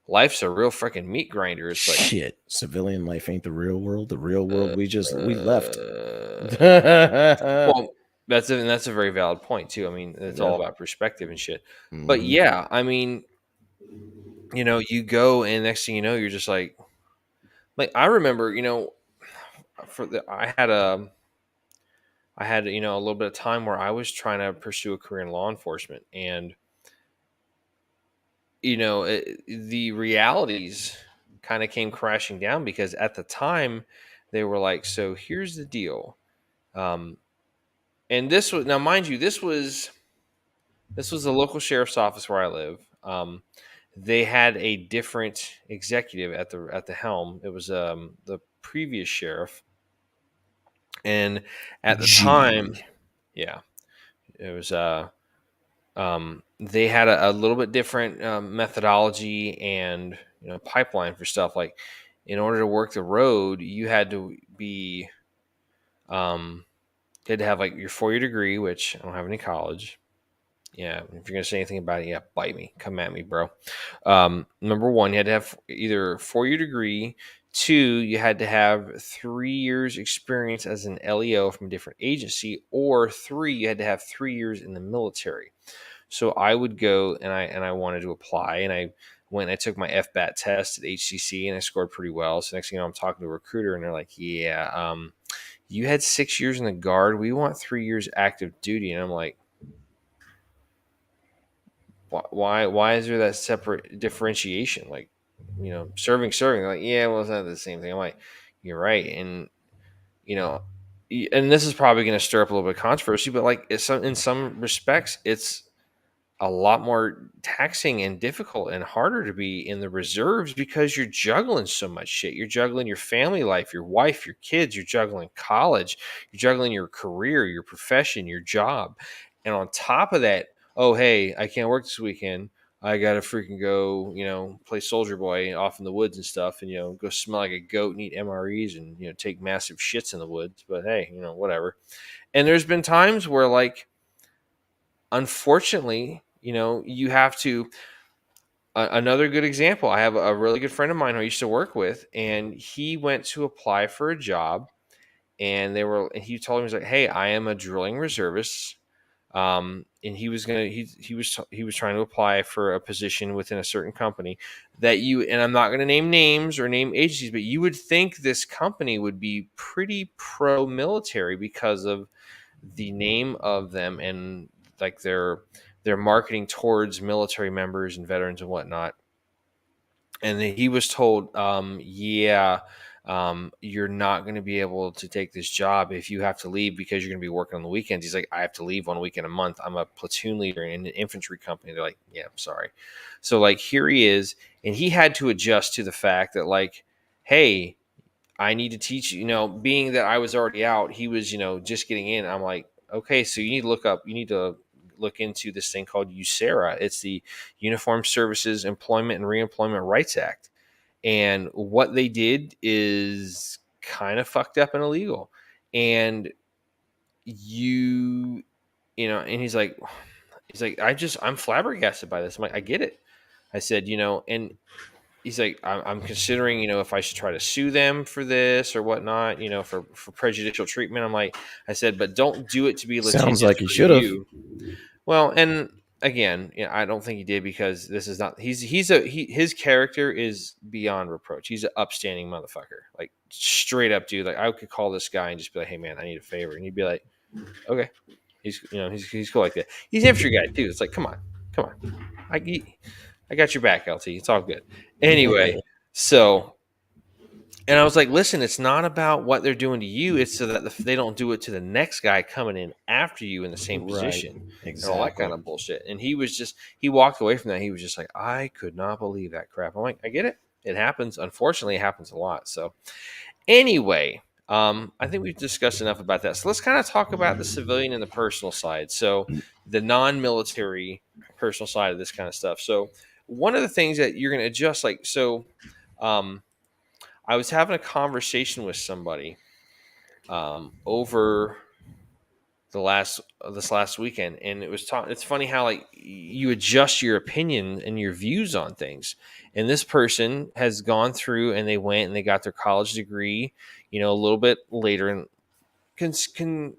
life's a real freaking meat grinder. It's like, Shit, civilian life ain't the real world. The real world we left. uh, Yeah. well, that's a very valid point too. I mean, it's all about perspective and shit. But yeah, I mean, you go and next thing you know, you're just like I remember, I had a little bit of time where I was trying to pursue a career in law enforcement, and the realities kind of came crashing down because at the time they were like, so here's the deal. Um, and this was, now mind you, this was the local sheriff's office where I live. They had a different executive at the helm. It was the previous sheriff, and at the time, Gee. yeah, it was they had a little bit different methodology and pipeline for stuff. Like in order to work the road, you had to be um, you had to have like your 4-year degree, which I don't have any college. Yeah, if you're gonna say anything about it, yeah, bite me, come at me, bro. Number one, you had to have either 4-year degree. Two, you had to have 3 years experience as an LEO from a different agency, or three, you had to have 3 years in the military. So I would go and I wanted to apply, and I went and I took my FBAT test at HCC and I scored pretty well. So next thing you know, I'm talking to a recruiter and they're like, "Yeah, you had 6 years in the guard. We want 3 years active duty." And I'm like, why is there that separate differentiation? Like, serving. Like, yeah, well, it's not the same thing. I'm like, you're right, and you know, and this is probably going to stir up a little bit of controversy, but like, in some respects, it's a lot more taxing and difficult and harder to be in the reserves because you're juggling so much shit. You're juggling your family life, your wife, your kids, you're juggling college, you're juggling your career, your profession, your job. And on top of that, oh, hey, I can't work this weekend. I got to freaking go, play Soldier Boy off in the woods and stuff and, go smell like a goat and eat MREs and, take massive shits in the woods. But hey, whatever. And there's been times where, like, unfortunately, you have to. Another good example, I have a really good friend of mine who I used to work with, and he went to apply for a job, and he told me, he's like, "Hey, I am a drilling reservist." And he was trying to apply for a position within a certain company and I'm not going to name names or name agencies, but you would think this company would be pretty pro military because of the name of them and like their marketing towards military members and veterans and whatnot. And he was told, yeah, you're not going to be able to take this job if you have to leave because you're going to be working on the weekends. He's like, I have to leave 1 weekend a month. I'm a platoon leader in an infantry company. They're like, yeah, I'm sorry. So like, here he is, and he had to adjust to the fact that, like, hey, I need to teach you, being that I was already out, he was, just getting in. I'm like, okay, so you need to look into this thing called USERA. It's the Uniformed Services Employment and Reemployment Rights Act. And what they did is kind of fucked up and illegal. And and he's like, I'm flabbergasted by this. I'm like, I get it. I said, and he's like, I'm considering, if I should try to sue them for this or whatnot, for prejudicial treatment. I said, but don't do it to be Sounds litigious like he for should have. you. Well, and again, I don't think he did because this is not, his character is beyond reproach. He's an upstanding motherfucker, like straight up dude. Like I could call this guy and just be like, hey man, I need a favor. And he'd be like, okay. He's cool like that. He's an infantry guy too. It's like, come on. I got your back, LT. It's all good. Anyway, so And I was like, listen, it's not about what they're doing to you. It's so that they don't do it to the next guy coming in after you in the same Right. position and all that kind Exactly. of bullshit. And he walked away from that. He was just like, I could not believe that crap. I'm like, I get it. It happens. Unfortunately, it happens a lot. So, anyway, I think we've discussed enough about that. So, let's kind of talk about the civilian and the personal side. So, the non military personal side of this kind of stuff. So, one of the things that you're going to adjust, um, I was having a conversation with somebody over this last weekend, and it's funny how like you adjust your opinion and your views on things. And this person has gone through and they went and they got their college degree, a little bit later, and can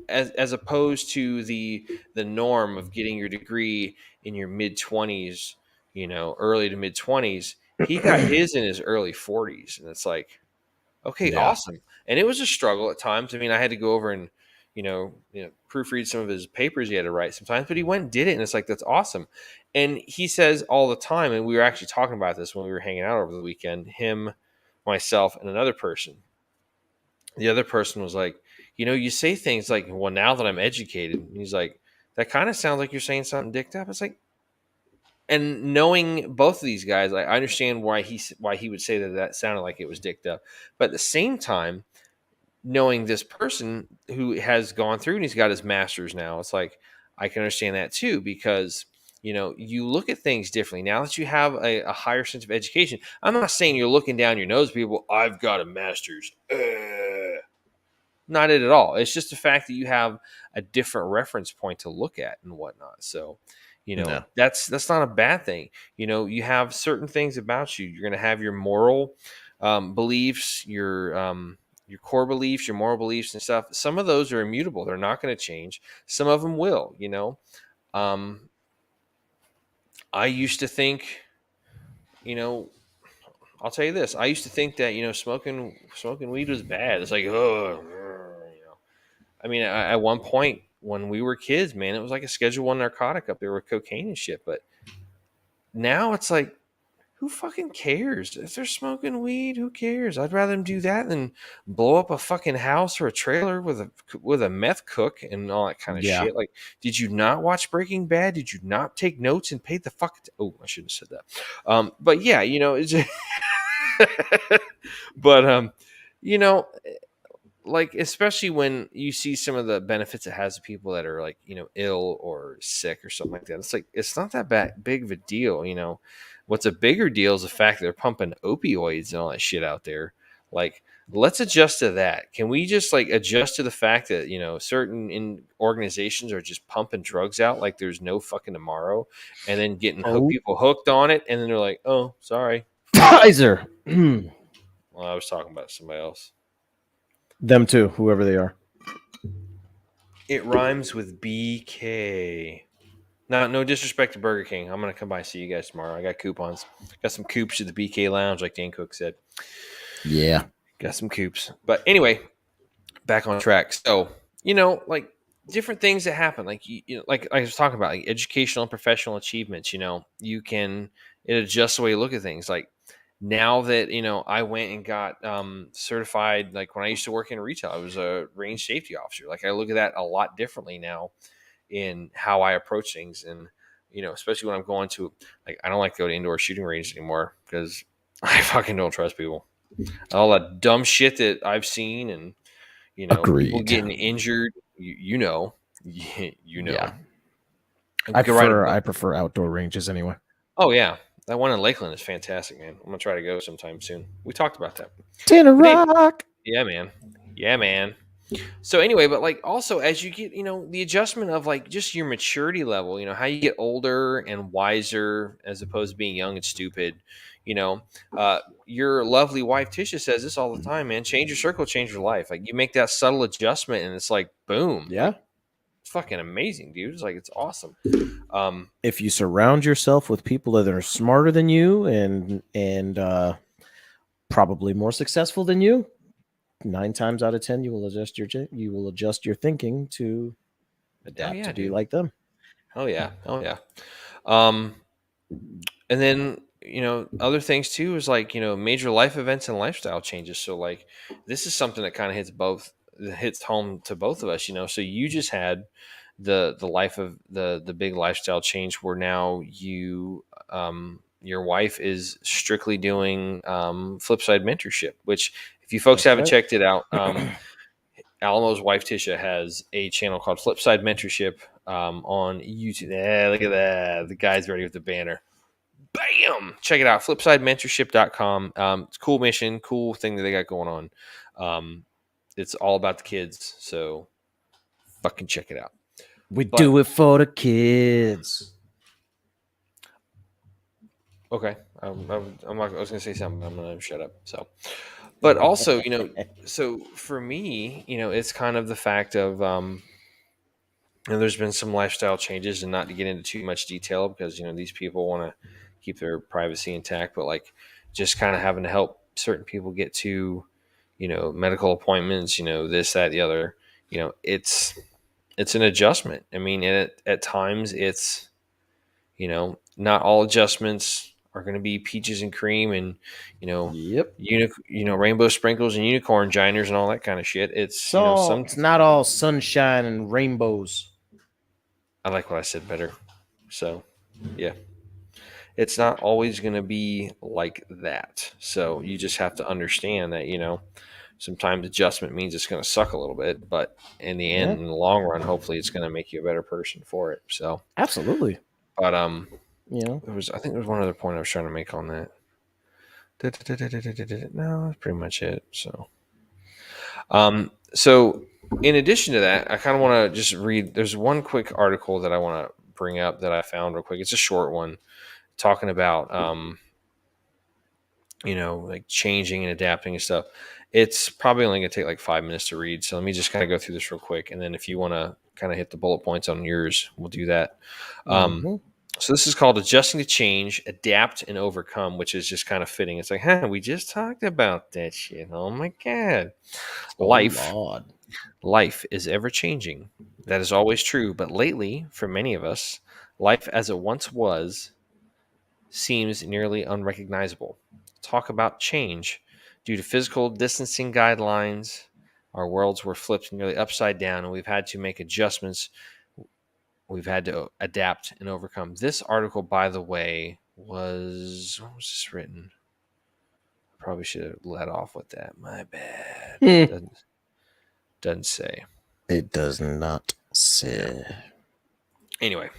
as opposed to the norm of getting your degree in your mid 20s, early to mid 20s. He got his in his early 40s, and it's like, okay, Yeah. awesome. And it was a struggle at times. I mean, I had to go over and proofread some of his papers he had to write sometimes, but he went and did it, and it's like, that's awesome. And he says all the time, and we were actually talking about this when we were hanging out over the weekend, him, myself, and another person. The other person was like, you say things like, well, now that I'm educated, and he's like, that kind of sounds like you're saying something dicked up. It's like, and knowing both of these guys, I understand why he would say that sounded like it was dicked up, but at the same time, knowing this person who has gone through and he's got his master's now, it's like I can understand that too, because you look at things differently now that you have a higher sense of education. I'm not saying you're looking down your nose at people. I've got a master's. Not it at all. It's just the fact that you have a different reference point to look at and whatnot. So, No. that's not a bad thing. You have certain things about you. You're going to have your moral beliefs, your core beliefs, your moral beliefs and stuff. Some of those are immutable. They're not going to change. Some of them will. Um, I used to think, you know, I'll tell you this. I used to think that smoking weed was bad. It's like, oh, I mean, at one point when we were kids, man, it was like a Schedule One narcotic up there with cocaine and shit. But now it's like, who fucking cares if they're smoking weed? Who cares? I'd rather them do that than blow up a fucking house or a trailer with a meth cook and all that kind of Yeah. shit. Like, did you not watch Breaking Bad? Did you not take notes and pay the fuck? Oh, I shouldn't have said that. But yeah, it's. But you know, like especially when you see some of the benefits it has to people that are like ill or sick or something like that, it's like it's not that big of a deal. What's a bigger deal is the fact that they're pumping opioids and all that shit out there. Like, let's adjust to that. Can we just like adjust to the fact that certain organizations are just pumping drugs out like there's no fucking tomorrow, and then getting Oh, people hooked on it, and then they're like, oh, sorry. Pfizer. Well, I was talking about somebody else. Them too, whoever they are. It rhymes with BK. No disrespect to Burger King. I'm gonna come by and see you guys tomorrow. I got coupons. Got some coops at the BK Lounge, like Dan Cook said. Yeah. Got some coops. But anyway, back on track. So like different things that happen, like like I was talking about, like educational and professional achievements. It adjusts the way you look at things. Like now that I went and got certified. Like when I used to work in retail, I was a range safety officer. Like I look at that a lot differently now in how I approach things. And, especially when I'm going to, like, I don't like to go to indoor shooting ranges anymore because I fucking don't trust people. All that dumb shit that I've seen, and, people Agreed. getting injured, you know, Yeah. I could write a book. I prefer outdoor ranges anyway. Oh, yeah. That one in Lakeland is fantastic, man. I'm going to try to go sometime soon. We talked about that. Tanner But hey, Rock. yeah, man. Yeah, man. So anyway, but like also as you get, the adjustment of like just your maturity level, how you get older and wiser as opposed to being young and stupid, you know, your lovely wife Tisha says this all the time, man. Change your circle, change your life. Like you make that subtle adjustment, and it's like boom, Yeah. it's fucking amazing, dude. It's like it's awesome. If you surround yourself with people that are smarter than you and probably more successful than you, 9 times out of 10 you will adjust your thinking to adapt yeah, to be dude. like them. Oh yeah, oh yeah. Um, and then other things too is like, major life events and lifestyle changes. So like, this is something that kind of hits home to both of us. So you just had the life of the big lifestyle change where now your wife is strictly doing Flipside mentorship, which if you folks That's haven't right. checked it out, Alamo's wife Tisha has a channel called Flipside Mentorship on YouTube. Look at that. The guy's ready with the banner. Bam! Check it out. Flipsidementorship.com. It's a cool mission, cool thing that they got going on. It's all about the kids. So fucking check it out. We But do it for the kids. okay. I'm not, I was going to say something, but I'm going to shut up. So, but also, so for me, it's kind of the fact of, there's been some lifestyle changes, and not to get into too much detail because these people want to keep their privacy intact, but like just kind of having to help certain people get to medical appointments, this, that, the other. It's an adjustment. I mean, at times it's not all adjustments are going to be peaches and cream and Yep. rainbow sprinkles and unicorn giners and all that kind of shit. It's some. It's not all sunshine and rainbows. I like what I said better. So, yeah, it's not always going to be like that. So you just have to understand that, sometimes adjustment means it's going to suck a little bit, but in the end, Yeah, in the long run, hopefully it's going to make you a better person for it. So, absolutely. but, You I think there was one other point I was trying to make on that. No, that's pretty much it. So in addition to that, I kind of want to just read. There's one quick article that I want to bring up that I found real quick. It's a short one talking about, like changing and adapting and stuff. It's probably only going to take like 5 minutes to read. So let me just kind of go through this real quick. And then if you want to kind of hit the bullet points on yours, we'll do that. know. So this is called Adjusting to Change, Adapt, and Overcome, which is just kind of fitting. It's like, we just talked about that shit. Oh my God. Oh Life Lord. Life is ever changing. That is always true. But lately, for many of us, life as it once was seems nearly unrecognizable. Talk about change. Due to physical distancing guidelines, our worlds were flipped nearly upside down, and we've had to make adjustments. We've had to adapt and overcome. This article, by the way, was, what was this written? I probably should have let off with that. My bad. Doesn't say. It does not Yeah. say. Anyway,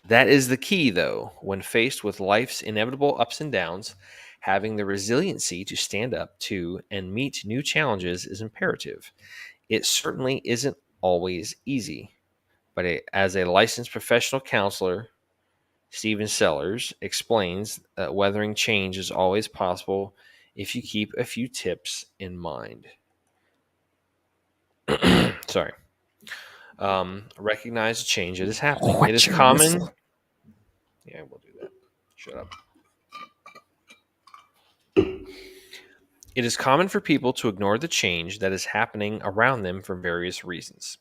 that is the key, though. When faced with life's inevitable ups and downs, having the resiliency to stand up to and meet new challenges is imperative. It certainly isn't always easy, but as a licensed professional counselor, Stephen Sellers explains that weathering change is always possible if you keep a few tips in mind. Sorry. Recognize the change that is happening. It is What you're common. missing. Yeah, we'll do that. Shut up. It is common for people to ignore the change that is happening around them for various reasons.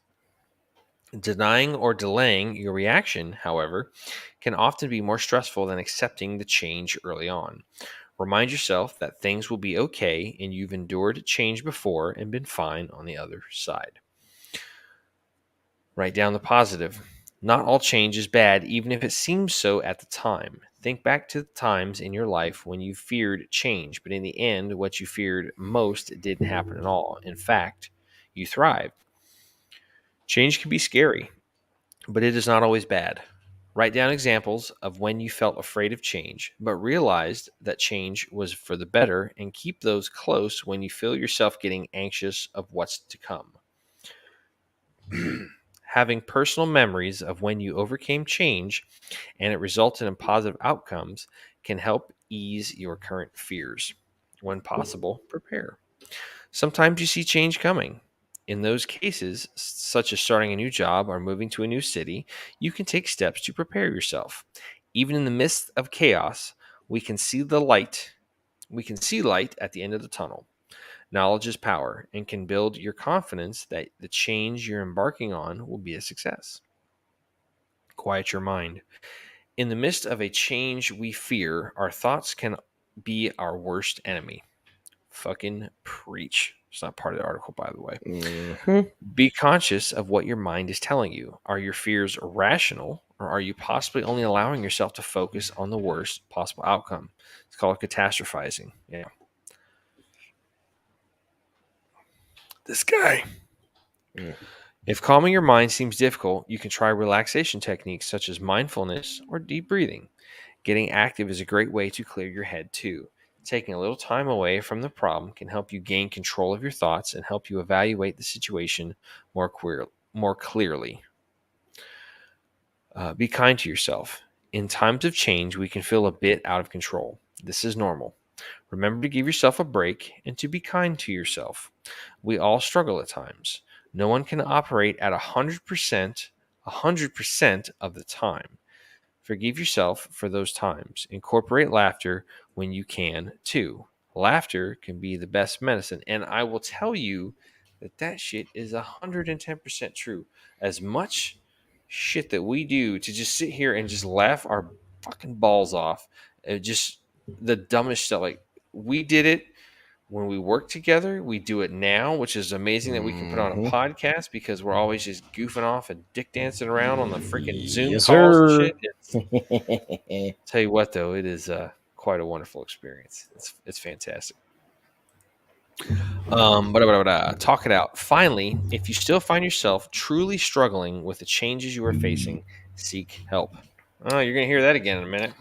Denying or delaying your reaction, however, can often be more stressful than accepting the change early on. Remind yourself that things will be okay and you've endured change before and been fine on the other side. Write down the positive. Not all change is bad, even if it seems so at the time. Think back to the times in your life when you feared change, but in the end, what you feared most didn't happen at all. In fact, you thrived. Change can be scary, but it is not always bad. Write down examples of when you felt afraid of change, but realized that change was for the better, and keep those close when you feel yourself getting anxious of what's to come. Having personal memories of when you overcame change and it resulted in positive outcomes can help ease your current fears. When possible, prepare. Sometimes you see change coming. In those cases, such as starting a new job or moving to a new city, you can take steps to prepare yourself. Even in the midst of chaos, we can see the light. We can see light at the end of the tunnel. Knowledge is power and can build your confidence that the change you're embarking on will be a success. Quiet your mind. In the midst of a change we fear, our thoughts can be our worst enemy. Fucking preach. It's not part of the article, by the way. Mm-hmm. Be conscious of what your mind is telling you. Are your fears rational, or are you possibly only allowing yourself to focus on the worst possible outcome? It's called catastrophizing. Yeah. This guy. Mm. If calming your mind seems difficult, you can try relaxation techniques such as mindfulness or deep breathing. Getting active is a great way to clear your head too. Taking a little time away from the problem can help you gain control of your thoughts and help you evaluate the situation more clearly. Be kind to yourself. In times of change, we can feel a bit out of control. This is normal. Remember to give yourself a break and to be kind to yourself. We all struggle at times. No one can operate at 100% of the time. Forgive yourself for those times. Incorporate laughter when you can, too. Laughter can be the best medicine. And I will tell you that shit is 110% true. As much shit that we do to just sit here and just laugh our fucking balls off, just the dumbest stuff. Like, we did it when we work together. We do it now, which is amazing that we can put on a Mm-hmm. podcast because we're always just goofing off and dick dancing around on the freaking Zoom Yes, calls and sir. shit. Tell you what, though, it is quite a wonderful experience. It's fantastic. Talk it out. Finally, if you still find yourself truly struggling with the changes you are facing, seek help. Oh, you're gonna hear that again in a minute.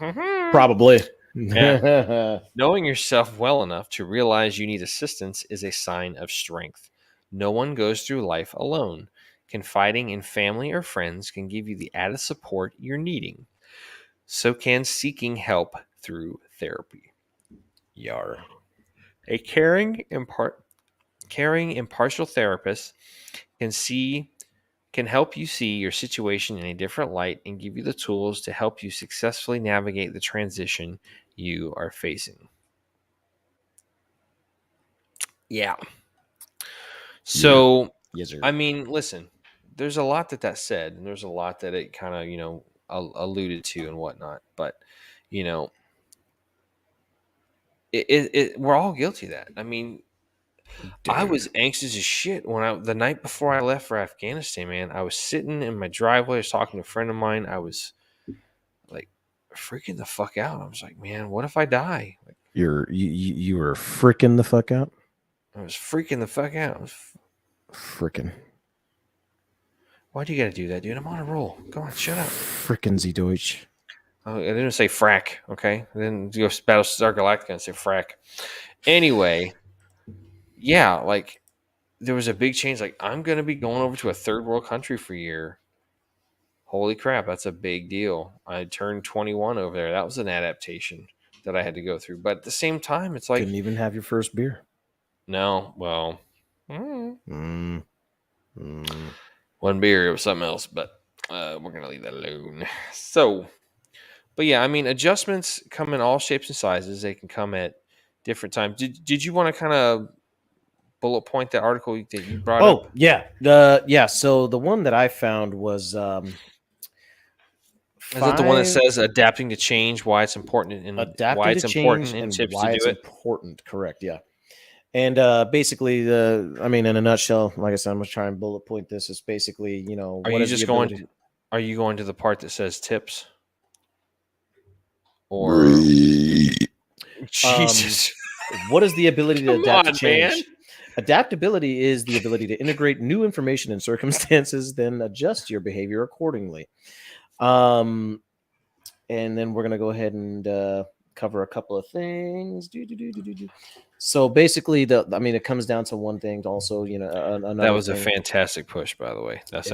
Probably. Yeah. Knowing yourself well enough to realize you need assistance is a sign of strength. No one goes through life alone. Confiding in family or friends can give you the added support you're needing. So can seeking help through therapy. Yar. A caring, impartial therapist can help you see your situation in a different light and give you the tools to help you successfully navigate the transition you are facing. Yeah. So, Yes, sir. I mean, listen, there's a lot that said, and there's a lot that it kind of, alluded to and whatnot. But, you know, we're all guilty of that. I mean, I Dude. was anxious as shit the night before I left for Afghanistan, man. I was sitting in my driveway, I was talking to a friend of mine. I was like freaking the fuck out. I was like, man, what if I die? Like, You were freaking the fuck out. I was freaking the fuck out. Freaking. Why do you got to do that, dude? I'm on a roll. Go on, shut up. Freaking Z Deutsch. Oh, I didn't say frack, okay? I didn't go Battlestar Galactica and say frack. Anyway, yeah, like there was a big change. Like, I'm going to be going over to a third world country for a year. Holy crap, that's a big deal. I turned 21 over there. That was an adaptation that I had to go through. But at the same time, it's like, Couldn't even have your first beer. no, well, one beer, it was something else, but we're going to leave that alone. So, but yeah, I mean, adjustments come in all shapes and sizes. They can come at different times. Did you want to kind of bullet point that article that you brought up? Oh, yeah. So the one that I found was Is that the one that says adapting to change, why it's important and adapting to change and and tips why to it's do it? important. Correct. Yeah. And basically, I mean, in a nutshell, like I said, I'm gonna try and bullet point this. It's basically, Are what you is the just ability? going? Are you going to the part that says tips? Or Jesus, what is the ability to come adapt to on, change? man. Adaptability is the ability to integrate new information and circumstances, then adjust your behavior accordingly. And then we're gonna go ahead and cover a couple of things. So basically, it comes down to one thing. Also, another That was thing. a fantastic push, by the way. That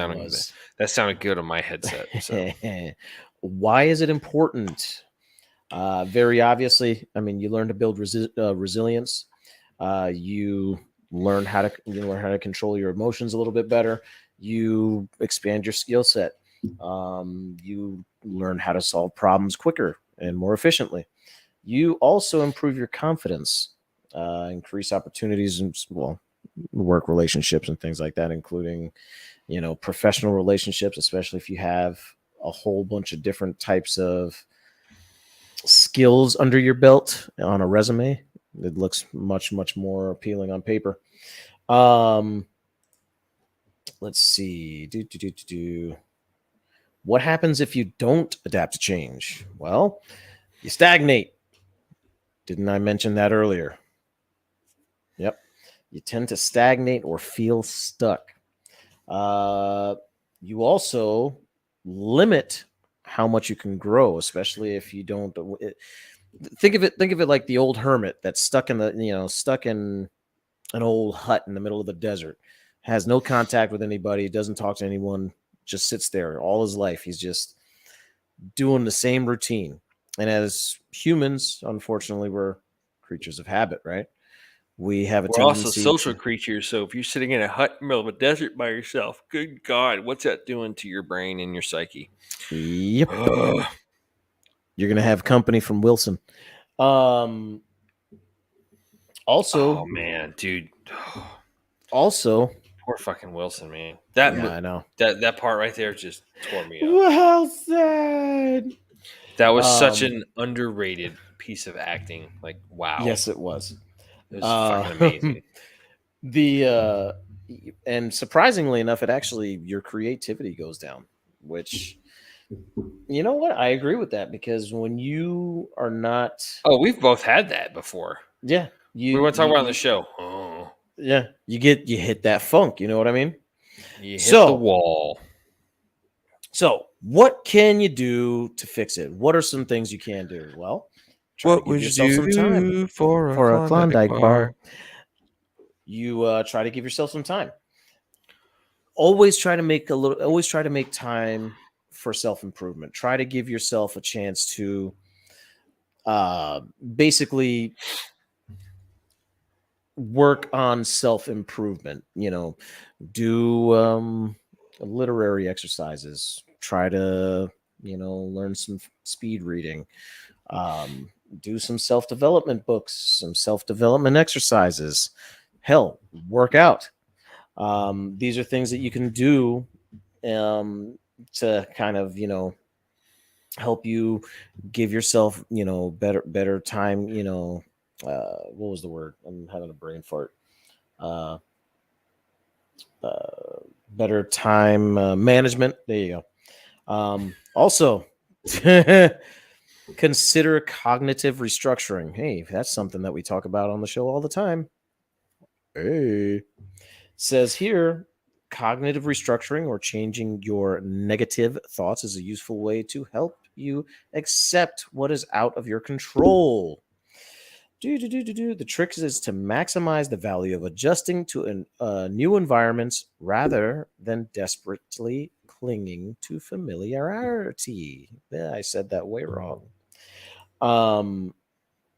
sounded good on my headset. So. Why is it important? Very obviously, I mean, you learn to build resilience. You learn how to control your emotions a little bit better. You expand your skill set. You learn how to solve problems quicker and more efficiently. You also improve your confidence, increase opportunities and work relationships and things like that, including professional relationships, especially if you have a whole bunch of different types of skills under your belt on a resume. It looks much, much more appealing on paper. Let's see. What happens if you don't adapt to change? Well, you stagnate. Didn't I mention that earlier? Yep. You tend to stagnate or feel stuck. You also limit how much you can grow, especially if you don't. Think of it like the old hermit that's stuck in an old hut in the middle of the desert, has no contact with anybody, doesn't talk to anyone, just sits there all his life. He's just doing the same routine. And as humans, unfortunately, we're creatures of habit, right? We have a We're also tendency social to. creatures, so if you're sitting in a hut in the middle of a desert by yourself, good God, what's that doing to your brain and your psyche? Yep. Ugh. You're gonna have company from Wilson. Also, Oh man, dude. also, Poor fucking Wilson, man. yeah, I know. That part right there just tore me up. Well said. That was such an underrated piece of acting. Like, wow. Yes, it was. It was fucking amazing. The and surprisingly enough, it actually your creativity goes down, which you know what? I agree with that because when you are not, Oh, we've both had that before. yeah, We want to talk about it on the show. Oh, yeah, you hit that funk. You know what I mean? you hit the wall. So, what can you do to fix it? What are some things you can do? Well, try to give yourself some time for a Klondike bar. bar? You try to give yourself some time. Always try to make time for self-improvement. Try to give yourself a chance to basically work on self-improvement. Do literary exercises. Try to learn some speed reading. Do some self-development books, some self-development exercises. Hell, work out. These are things that you can do to kind of help you give yourself better time. What was the word? I'm having a brain fart. Uh, Better time management. There you go. Also, consider cognitive restructuring. Hey, that's something that we talk about on the show all the time. Hey, says here, cognitive restructuring or changing your negative thoughts is a useful way to help you accept what is out of your control. The trick is to maximize the value of adjusting to new environments rather than desperately clinging to familiarity. Yeah, I said that way wrong. And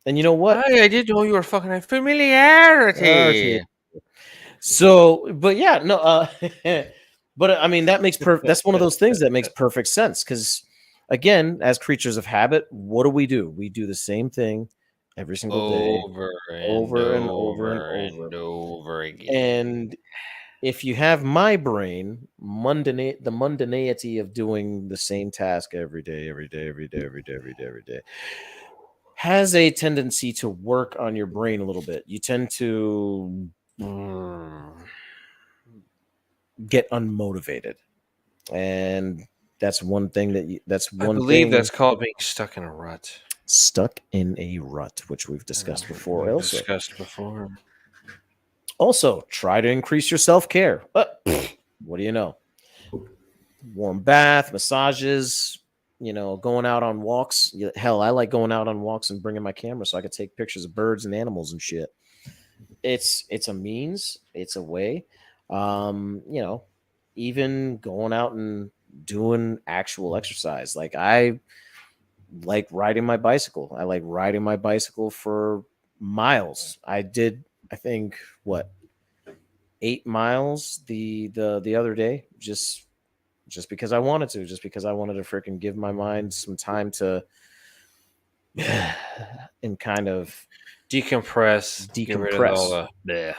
you know what? I didn't know you were fucking at familiarity. So, but yeah, no, but I mean that makes that's one of those things that makes perfect sense because again, as creatures of habit, what do? We do the same thing every single day, Over over and over and over. and over again. And if you have my brain, the mundanity of doing the same task every day, has a tendency to work on your brain a little bit. You tend to get unmotivated, and that's one thing I believe that's called being stuck in a rut. Stuck in a rut, which we've discussed before. Also, try to increase your self-care. What do you know? Warm bath, massages, going out on walks. Hell, I like going out on walks and bringing my camera so I could take pictures of birds and animals and shit. It's a means, it's a way. Even going out and doing actual exercise. Like I like riding my bicycle. I like riding my bicycle for miles. I did, I think, 8 miles the other day, just because I wanted to, freaking give my mind some time to and kind of decompress. Get rid of all the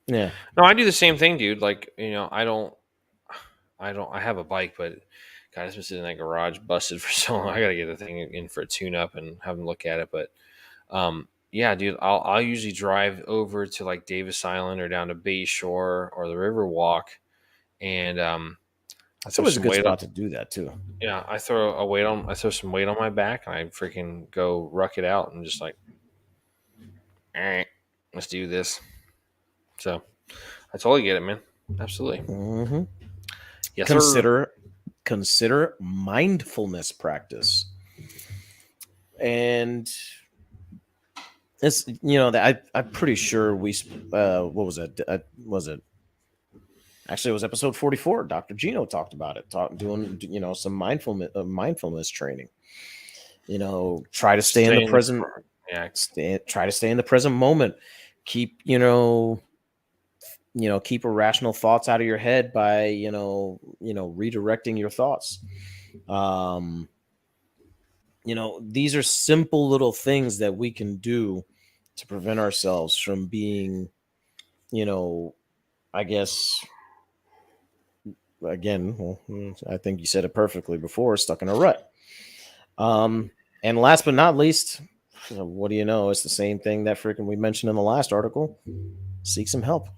yeah. No, I do the same thing, dude. Like, I have a bike, but God, it's been sitting in that garage busted for so long. I got to get the thing in for a tune up and have them look at it. But yeah, dude, I'll usually drive over to like Davis Island or down to Bay Shore or the Riverwalk, and I It's throw always a some good weight on. spot to do that too. Yeah, I throw some weight on my back, and I freaking go ruck it out, and just like, all right, let's do this. So I totally get it, man. Absolutely. Mm-hmm. Yes, sir. Consider mindfulness practice, and it's that I'm pretty sure we what was it was it actually it was episode 44. Dr. Gino talked about it, doing some mindfulness training. Try to stay in the Stay in the present. yeah. Try to stay in the present moment. Keep keep irrational thoughts out of your head by redirecting your thoughts. um these are simple little things that we can do to prevent ourselves from being, I guess, again, well, I think you said it perfectly before, stuck in a rut. And last but not least, what do you know? It's the same thing that freaking we mentioned in the last article. Seek some help.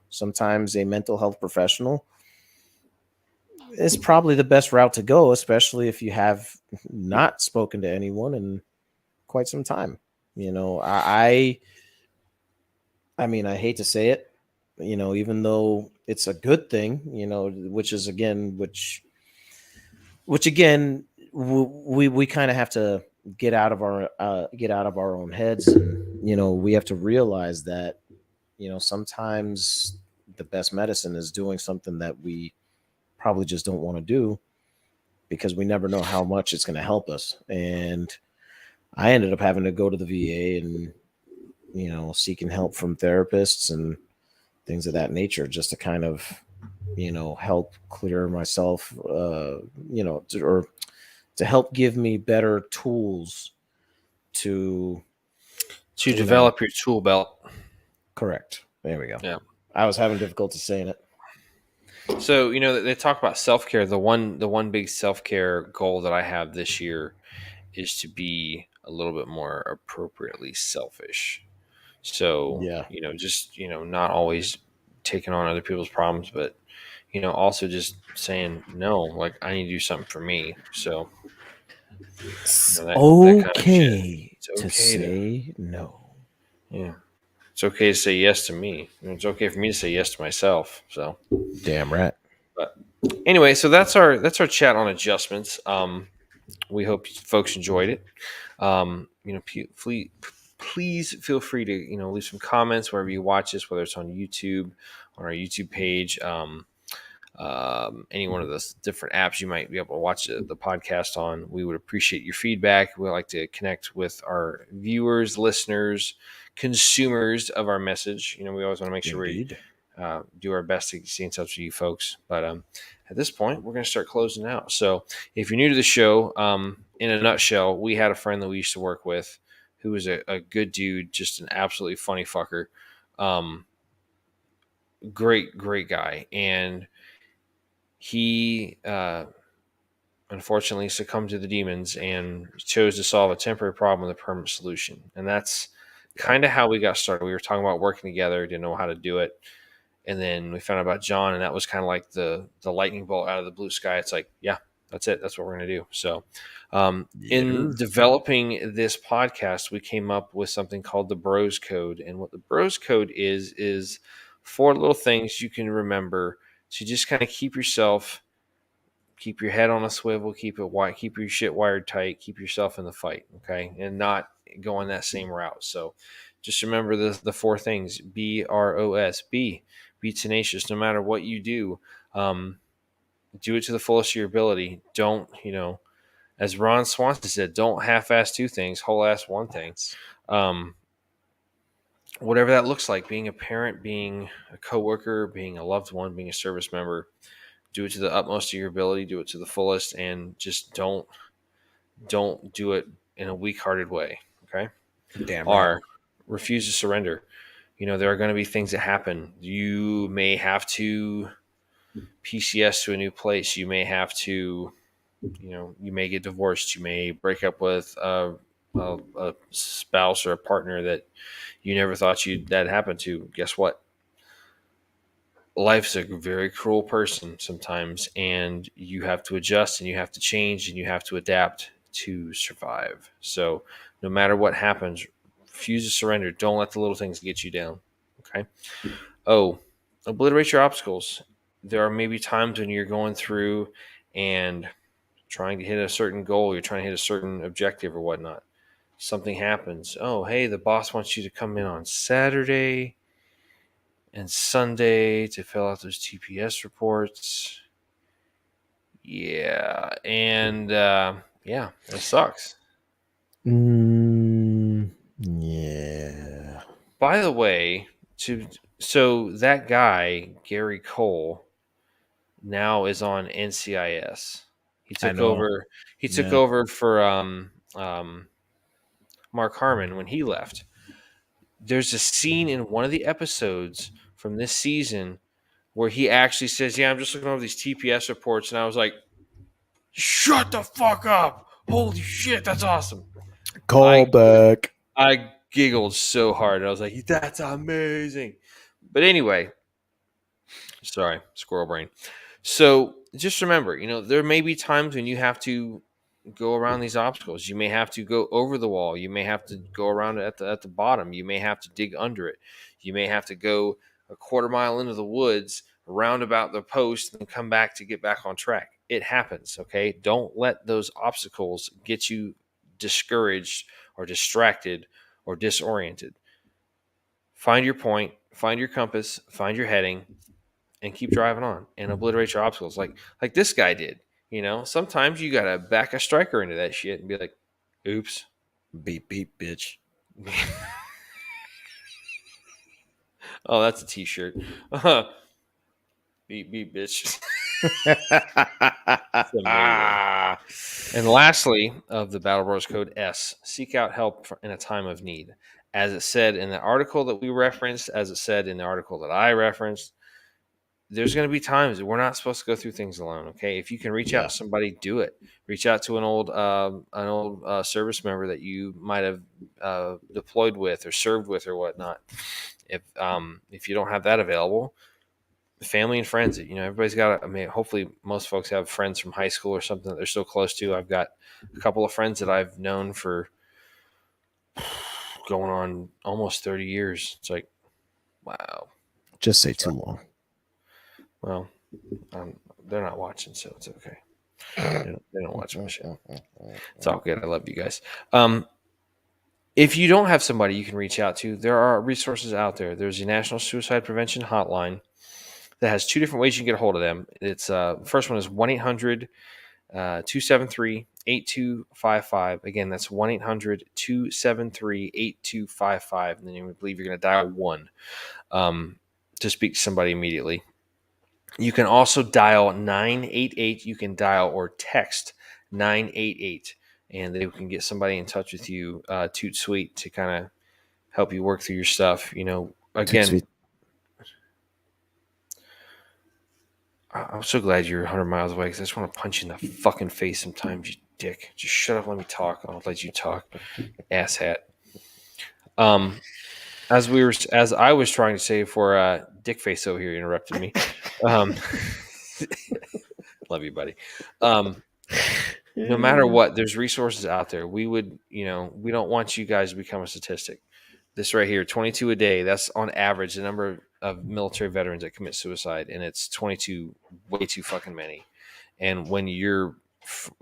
Sometimes a mental health professional is probably the best route to go, especially if you have not spoken to anyone in quite some time. I mean, I hate to say it, even though it's a good thing, which again, we kind of have to get out of our own heads, and we have to realize that sometimes the best medicine is doing something that we probably just don't want to do, because we never know how much it's going to help us. And I ended up having to go to the VA and seeking help from therapists and things of that nature, just to kind of help clear myself, or to help give me better tools to you know develop your tool belt. correct. There we go. Yeah. I was having difficulty saying it. So they talk about self care. The one big self care goal that I have this year is to be a little bit more appropriately selfish. So Yeah. just not always taking on other people's problems, but also just saying no. Like, I need to do something for me. So It's that kind of shit. okay It's to okay to say no. yeah. It's okay to say yes to me. It's okay for me to say yes to myself. So, Damn right. but anyway, so that's our chat on adjustments. We hope folks enjoyed it. Please feel free to leave some comments wherever you watch this, whether it's on YouTube, on our YouTube page, any one of those different apps you might be able to watch the podcast on. We would appreciate your feedback. We like to connect with our viewers, listeners, consumers of our message. We always want to make sure we Indeed. do our best to stay in touch with you folks. But at this point, we're going to start closing out. So if you're new to the show, in a nutshell, we had a friend that we used to work with who was a good dude, just an absolutely funny fucker. Great guy. And he unfortunately succumbed to the demons and chose to solve a temporary problem with a permanent solution. And that's Yeah. kind of how we got started. We were talking about working together, didn't know how to do it. And then we found out about John, and that was kind of like the lightning bolt out of the blue sky. It's like, yeah, that's it. That's what we're going to do. So, in Yeah. developing this podcast, we came up with something called the Bros Code. And what the Bros Code is 4 little things you can remember to just kind of keep your head on a swivel, keep your shit wired tight, keep yourself in the fight, okay, and not go on that same route. So, just remember the 4 things: BROS. Be tenacious, no matter what you do. Do it to the fullest of your ability. Don't, as Ron Swanson said, don't half-ass 2 things, whole-ass 1 thing. Um, whatever that looks like, being a parent, being a coworker, being a loved one, being a service member, do it to the utmost of your ability, do it to the fullest, and just don't do it in a weak-hearted way. Okay. Damn right. R, refuse to surrender. There are going to be things that happen. You may have to PCS to a new place. You may have to, you may get divorced. You may break up with a spouse or a partner that you never thought that happened to. Guess what? Life's a very cruel person sometimes, and you have to adjust and you have to change and you have to adapt to survive. So no matter what happens, refuse to surrender. Don't let the little things get you down. Okay. Oh, obliterate your obstacles. There are maybe times when you're going through and trying to hit a certain goal, you're trying to hit a certain objective or whatnot. Something happens. Oh, hey, the boss wants you to come in on Saturday and Sunday to fill out those TPS reports. Yeah, and yeah, it sucks. Yeah. By the way, so that guy Gary Cole now is on NCIS. He I took know. over. He took Yeah. over for Mark Harmon when he left. There's a scene in one of the episodes from this season where he actually says, "Yeah, I'm just looking over these TPS reports," and I was like, "Shut the fuck up! Holy shit, that's awesome!" Call I back. I giggled so hard. I was like, "That's amazing!" But anyway, sorry, squirrel brain. So just remember, there may be times when you have to go around these obstacles. You may have to go over the wall. You may have to go around it at the bottom. You may have to dig under it. You may have to go a quarter mile into the woods, round about the post, and come back to get back on track. It happens. Okay, don't let those obstacles get you discouraged or distracted or disoriented. Find your point. Find your compass. Find your heading and keep driving on and obliterate your obstacles like this guy did. Sometimes you gotta back a striker into that shit and be like, oops. Beep beep, bitch. Oh, that's a t-shirt. Beep beep, bitch. It's amazing. And lastly, of the Battle Bros Code S, seek out help in a time of need. As it said in the article that we referenced, as it said in the article that I referenced, there's going to be times that we're not supposed to go through things alone. Okay, if you can reach out Yeah. to somebody, do it. Reach out to an old service member that you might have deployed with or served with or whatnot. If you don't have that available, family and friends. Everybody's got. I mean, hopefully, most folks have friends from high school or something that they're still close to. I've got a couple of friends that I've known for going on almost 30 years. It's like, wow. Just say too long. Well, they're not watching, so it's okay. They don't watch my show. It's all good. I love you guys. If you don't have somebody you can reach out to, there are resources out there. There's a National Suicide Prevention Hotline that has two different ways you can get a hold of them. It's first one is 1-800-273-8255. Again, that's 1-800-273-8255. And then you believe you're going to dial 1 to speak to somebody immediately. You can also dial 988. You can dial or text 988, and they can get somebody in touch with you, toot sweet, to kind of help you work through your stuff. Again, I'm so glad you're 100 miles away because I just want to punch you in the fucking face sometimes, you dick. Just shut up, let me talk. I'll let you talk, asshat. As I was trying to say for dick face over here interrupted me. Love you, buddy. No matter what, there's resources out there. We don't want you guys to become a statistic. This right here, 22 a day, that's on average the number of military veterans that commit suicide, and it's 22, way too fucking many. And when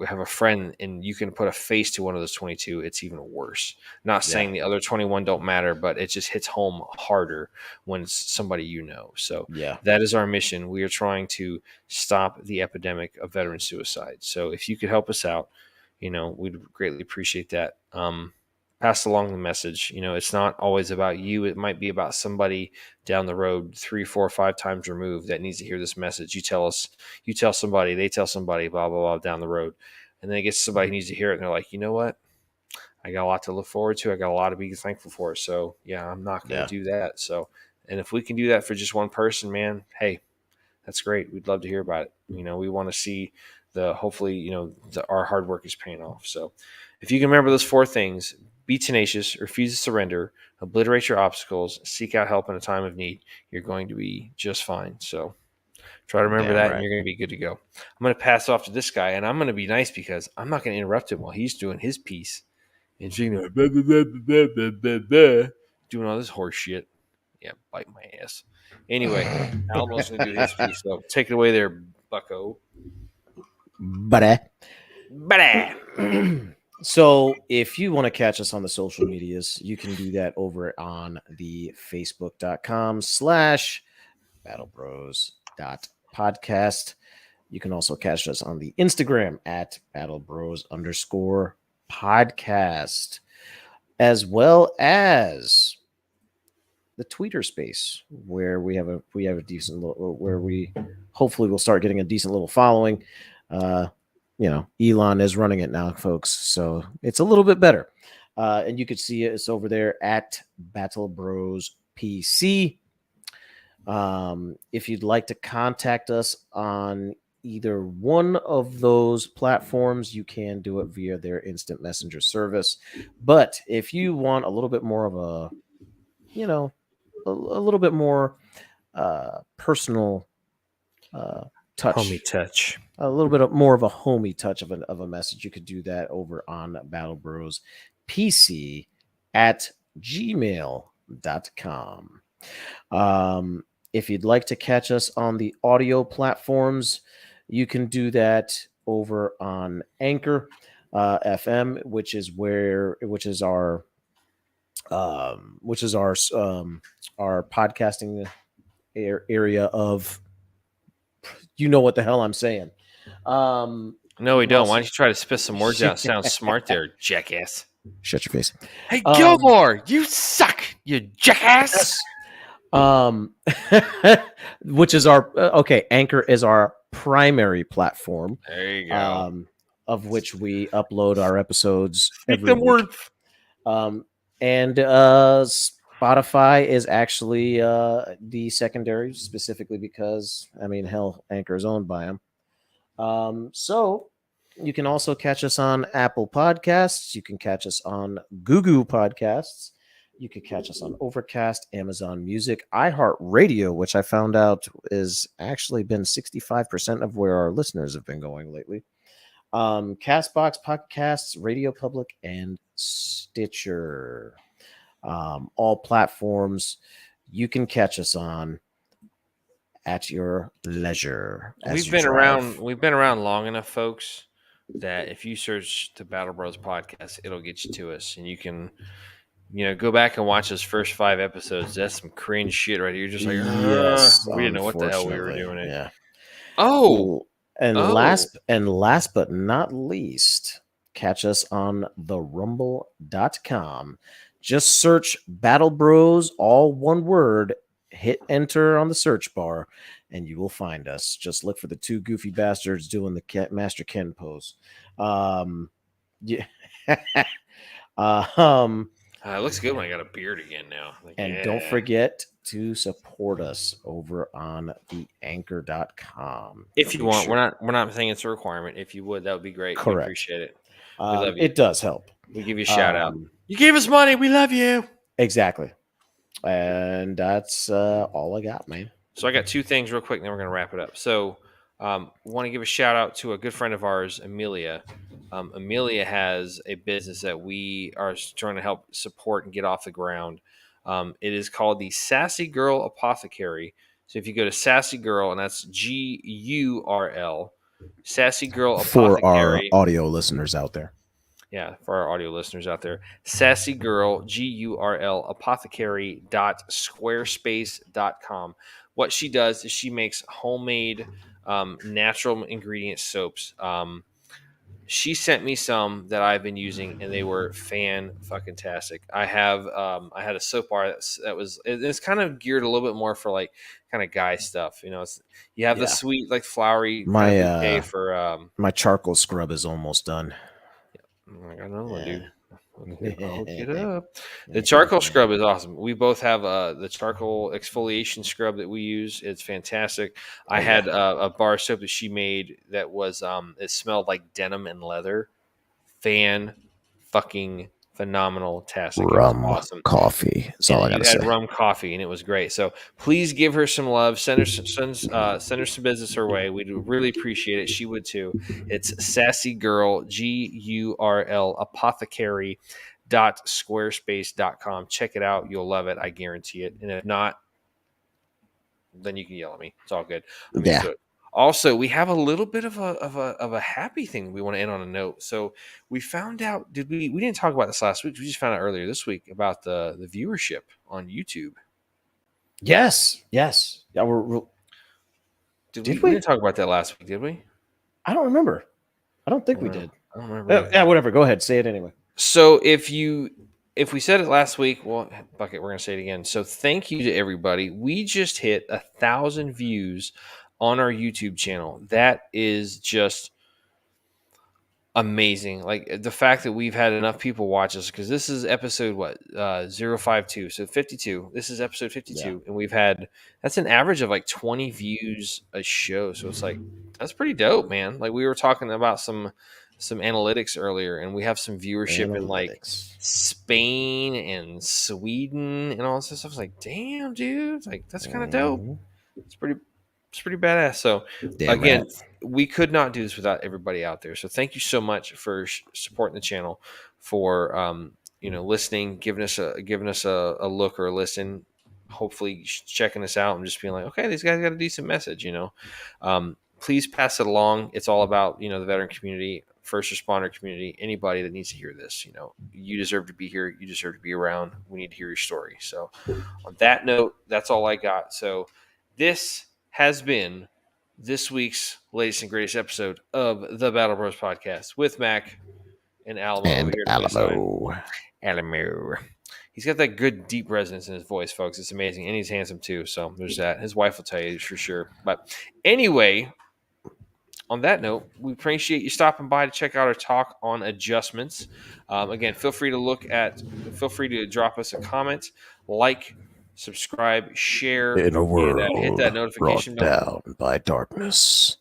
have a friend and you can put a face to one of those 22, it's even worse. Not saying the other 21 don't matter, but it just hits home harder when it's somebody So that is our mission. We are trying to stop the epidemic of veteran suicide. So if you could help us out, we'd greatly appreciate that. Pass along the message. It's not always about you. It might be about somebody down the road 3, 4, 5 times removed that needs to hear this message. You tell somebody, they tell somebody, blah, blah, blah, down the road. And then it gets somebody who needs to hear it. And they're like, you know what? I got a lot to look forward to. I got a lot to be thankful for. So yeah, I'm not going to do that. So, and if we can do that for just one person, man, hey, that's great. We'd love to hear about it. We want to see hopefully, our hard work is paying off. So if you can remember those 4 things: be tenacious, refuse to surrender, obliterate your obstacles, seek out help in a time of need, you're going to be just fine. So try to remember that, and you're going to be good to go. I'm going to pass off to this guy, and I'm going to be nice because I'm not going to interrupt him while he's doing his piece. And she's doing all this horse shit. Yeah, bite my ass. Anyway, Alamo's going to do his piece, so take it away there, bucko. Buddy. Buddy. So if you want to catch us on the social medias, you can do that over on the facebook.com/battlebros.podcast. You can also catch us on the Instagram at battlebros_podcast, as well as the Twitter space, where we have a decent where we hopefully will start getting a decent little following. Elon is running it now, folks, so it's a little bit better. And you could see it's over there at Battle Bros PC. If you'd like to contact us on either one of those platforms, you can do it via their instant messenger service. But if you want a little bit more of a little bit more personal touch, homie touch, a little bit more of a homey touch of a message, you could do that over on Battle Bros PC at gmail.com. If you'd like to catch us on the audio platforms, you can do that over on Anchor FM, which is our podcasting area of, you know what the hell I'm saying. No, we don't. Why don't you try to spit some words out? Sound smart there, jackass. Shut your face. Hey, Gilmore, you suck, you jackass. Which is our Anchor is our primary platform. There you go. Of which we upload our episodes every week. And Spotify is actually the secondary, specifically because Anchor is owned by them. So you can also catch us on Apple Podcasts. You can catch us on Google Podcasts. You can catch us on Overcast, Amazon Music, iHeartRadio, which I found out is actually been 65% of where our listeners have been going lately. Castbox, Podcasts, Radio Public, and Stitcher. All platforms you can catch us on at your leisure. We've been around long enough, folks, that if you search the Battle Bros podcast, it'll get you to us, and you can go back and watch those first 5 episodes. That's some cringe shit right here. You're just like, yes, we didn't know what the hell we were doing. Yeah. Last but not least, catch us on therumble.com. Just search Battle Bros, all one word, hit enter on the search bar, and you will find us. Just look for the 2 goofy bastards doing the Master Ken pose. Yeah. It looks good when I got a beard again now. Don't forget to support us over on the anchor.com. If you want, we're not saying it's a requirement. If you would, that would be great. Correct. We appreciate it. We love you. It does help. We give you a shout out. You gave us money. We love you. Exactly. And that's all I got, man. So I got 2 things real quick, and then we're going to wrap it up. So want to give a shout out to a good friend of ours, Amelia. Amelia has a business that we are trying to help support and get off the ground. It is called the Sassy Girl Apothecary. So if you go to Sassy Girl, and that's GURL, Sassy Girl Apothecary. For our audio listeners out there. Yeah, for our audio listeners out there. Sassy Girl, GURL, apothecary.squarespace.com. What she does is she makes homemade natural ingredient soaps. She sent me some that I've been using, and they were fan-fucking-tastic. I had a soap bar it's kind of geared a little bit more for like kind of guy stuff. You have the sweet, like flowery my charcoal scrub is almost done. I got another one, dude. Hook it up. The charcoal scrub is awesome. We both have the charcoal exfoliation scrub that we use. It's fantastic. I had a bar soap that she made that was it smelled like denim and leather. Fucking phenomenal tastic. It was awesome. Coffee. That's all I gotta you say. had rum coffee, and it was great. So please give her some love. Send her some business her way. We'd really appreciate it. She would too. It's Sassy Girl GURL Apothecary .squarespace.com. Check it out. You'll love it. I guarantee it. And if not, then you can yell at me. It's all good. Yeah. Also, we have a little bit of a happy thing we want to end on a note. So we found out, we didn't talk about this last week. We just found out earlier this week about the viewership on YouTube. Yes. Yeah, Did we didn't talk about that last week, did we? I don't remember. I don't think we did. I don't remember. Yeah, whatever. Go ahead. Say it anyway. So if we said it last week, well, fuck it, we're gonna say it again. So thank you to everybody. We just hit 1,000 views on our YouTube channel. That is just amazing. Like the fact that we've had enough people watch us, because this is episode 052, so 52. This is episode 52, and we've had, that's an average of like 20 views a show. So it's like, that's pretty dope, man. Like we were talking about some analytics earlier, and we have some viewership in like Spain and Sweden and all this stuff. It's like, damn, dude, like that's kind of dope. It's pretty badass. So again, we could not do this without everybody out there. So thank you so much for supporting the channel, for listening, giving us a look or a listen, hopefully checking us out and just being like, okay, these guys got a decent message. Please pass it along. It's all about the veteran community, first responder community, anybody that needs to hear this. You deserve to be here. You deserve to be around. We need to hear your story. So on that note, that's all I got. So this has been this week's latest and greatest episode of the Battle Bros podcast with Mac and Alamo. And Alamo. He's got that good deep resonance in his voice, folks. It's amazing. And he's handsome too. So there's that. His wife will tell you for sure. But anyway, on that note, we appreciate you stopping by to check out our talk on adjustments. Again, feel free to drop us a comment, like, subscribe, share, in a world and hit that notification brought down by darkness,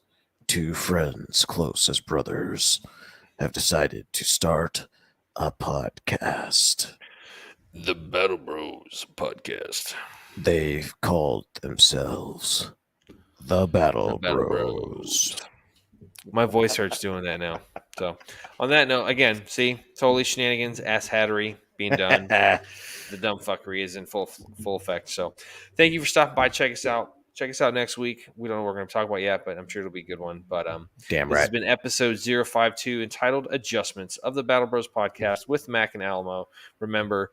two friends close as brothers have decided to start a podcast. The Battle Bros podcast. They've called themselves the Battle Bros. My voice hurts doing that now. So on that note, again, see, totally shenanigans, ass hattery being done. The dumb fuckery is in full effect. So thank you for stopping by. Check us out. Check us out next week. We don't know what we're going to talk about yet, but I'm sure it'll be a good one. But Damn this right. has been episode 052 entitled Adjustments of the Battle Bros podcast with Mac and Alamo. Remember,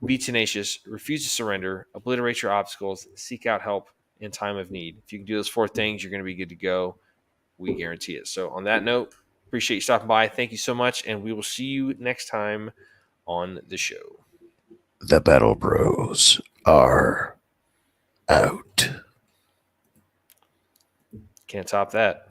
be tenacious, refuse to surrender, obliterate your obstacles, seek out help in time of need. If you can do those 4 things, you're going to be good to go. We guarantee it. So on that note, appreciate you stopping by. Thank you so much, and we will see you next time on the show. The Battle Bros are out. Can't top that.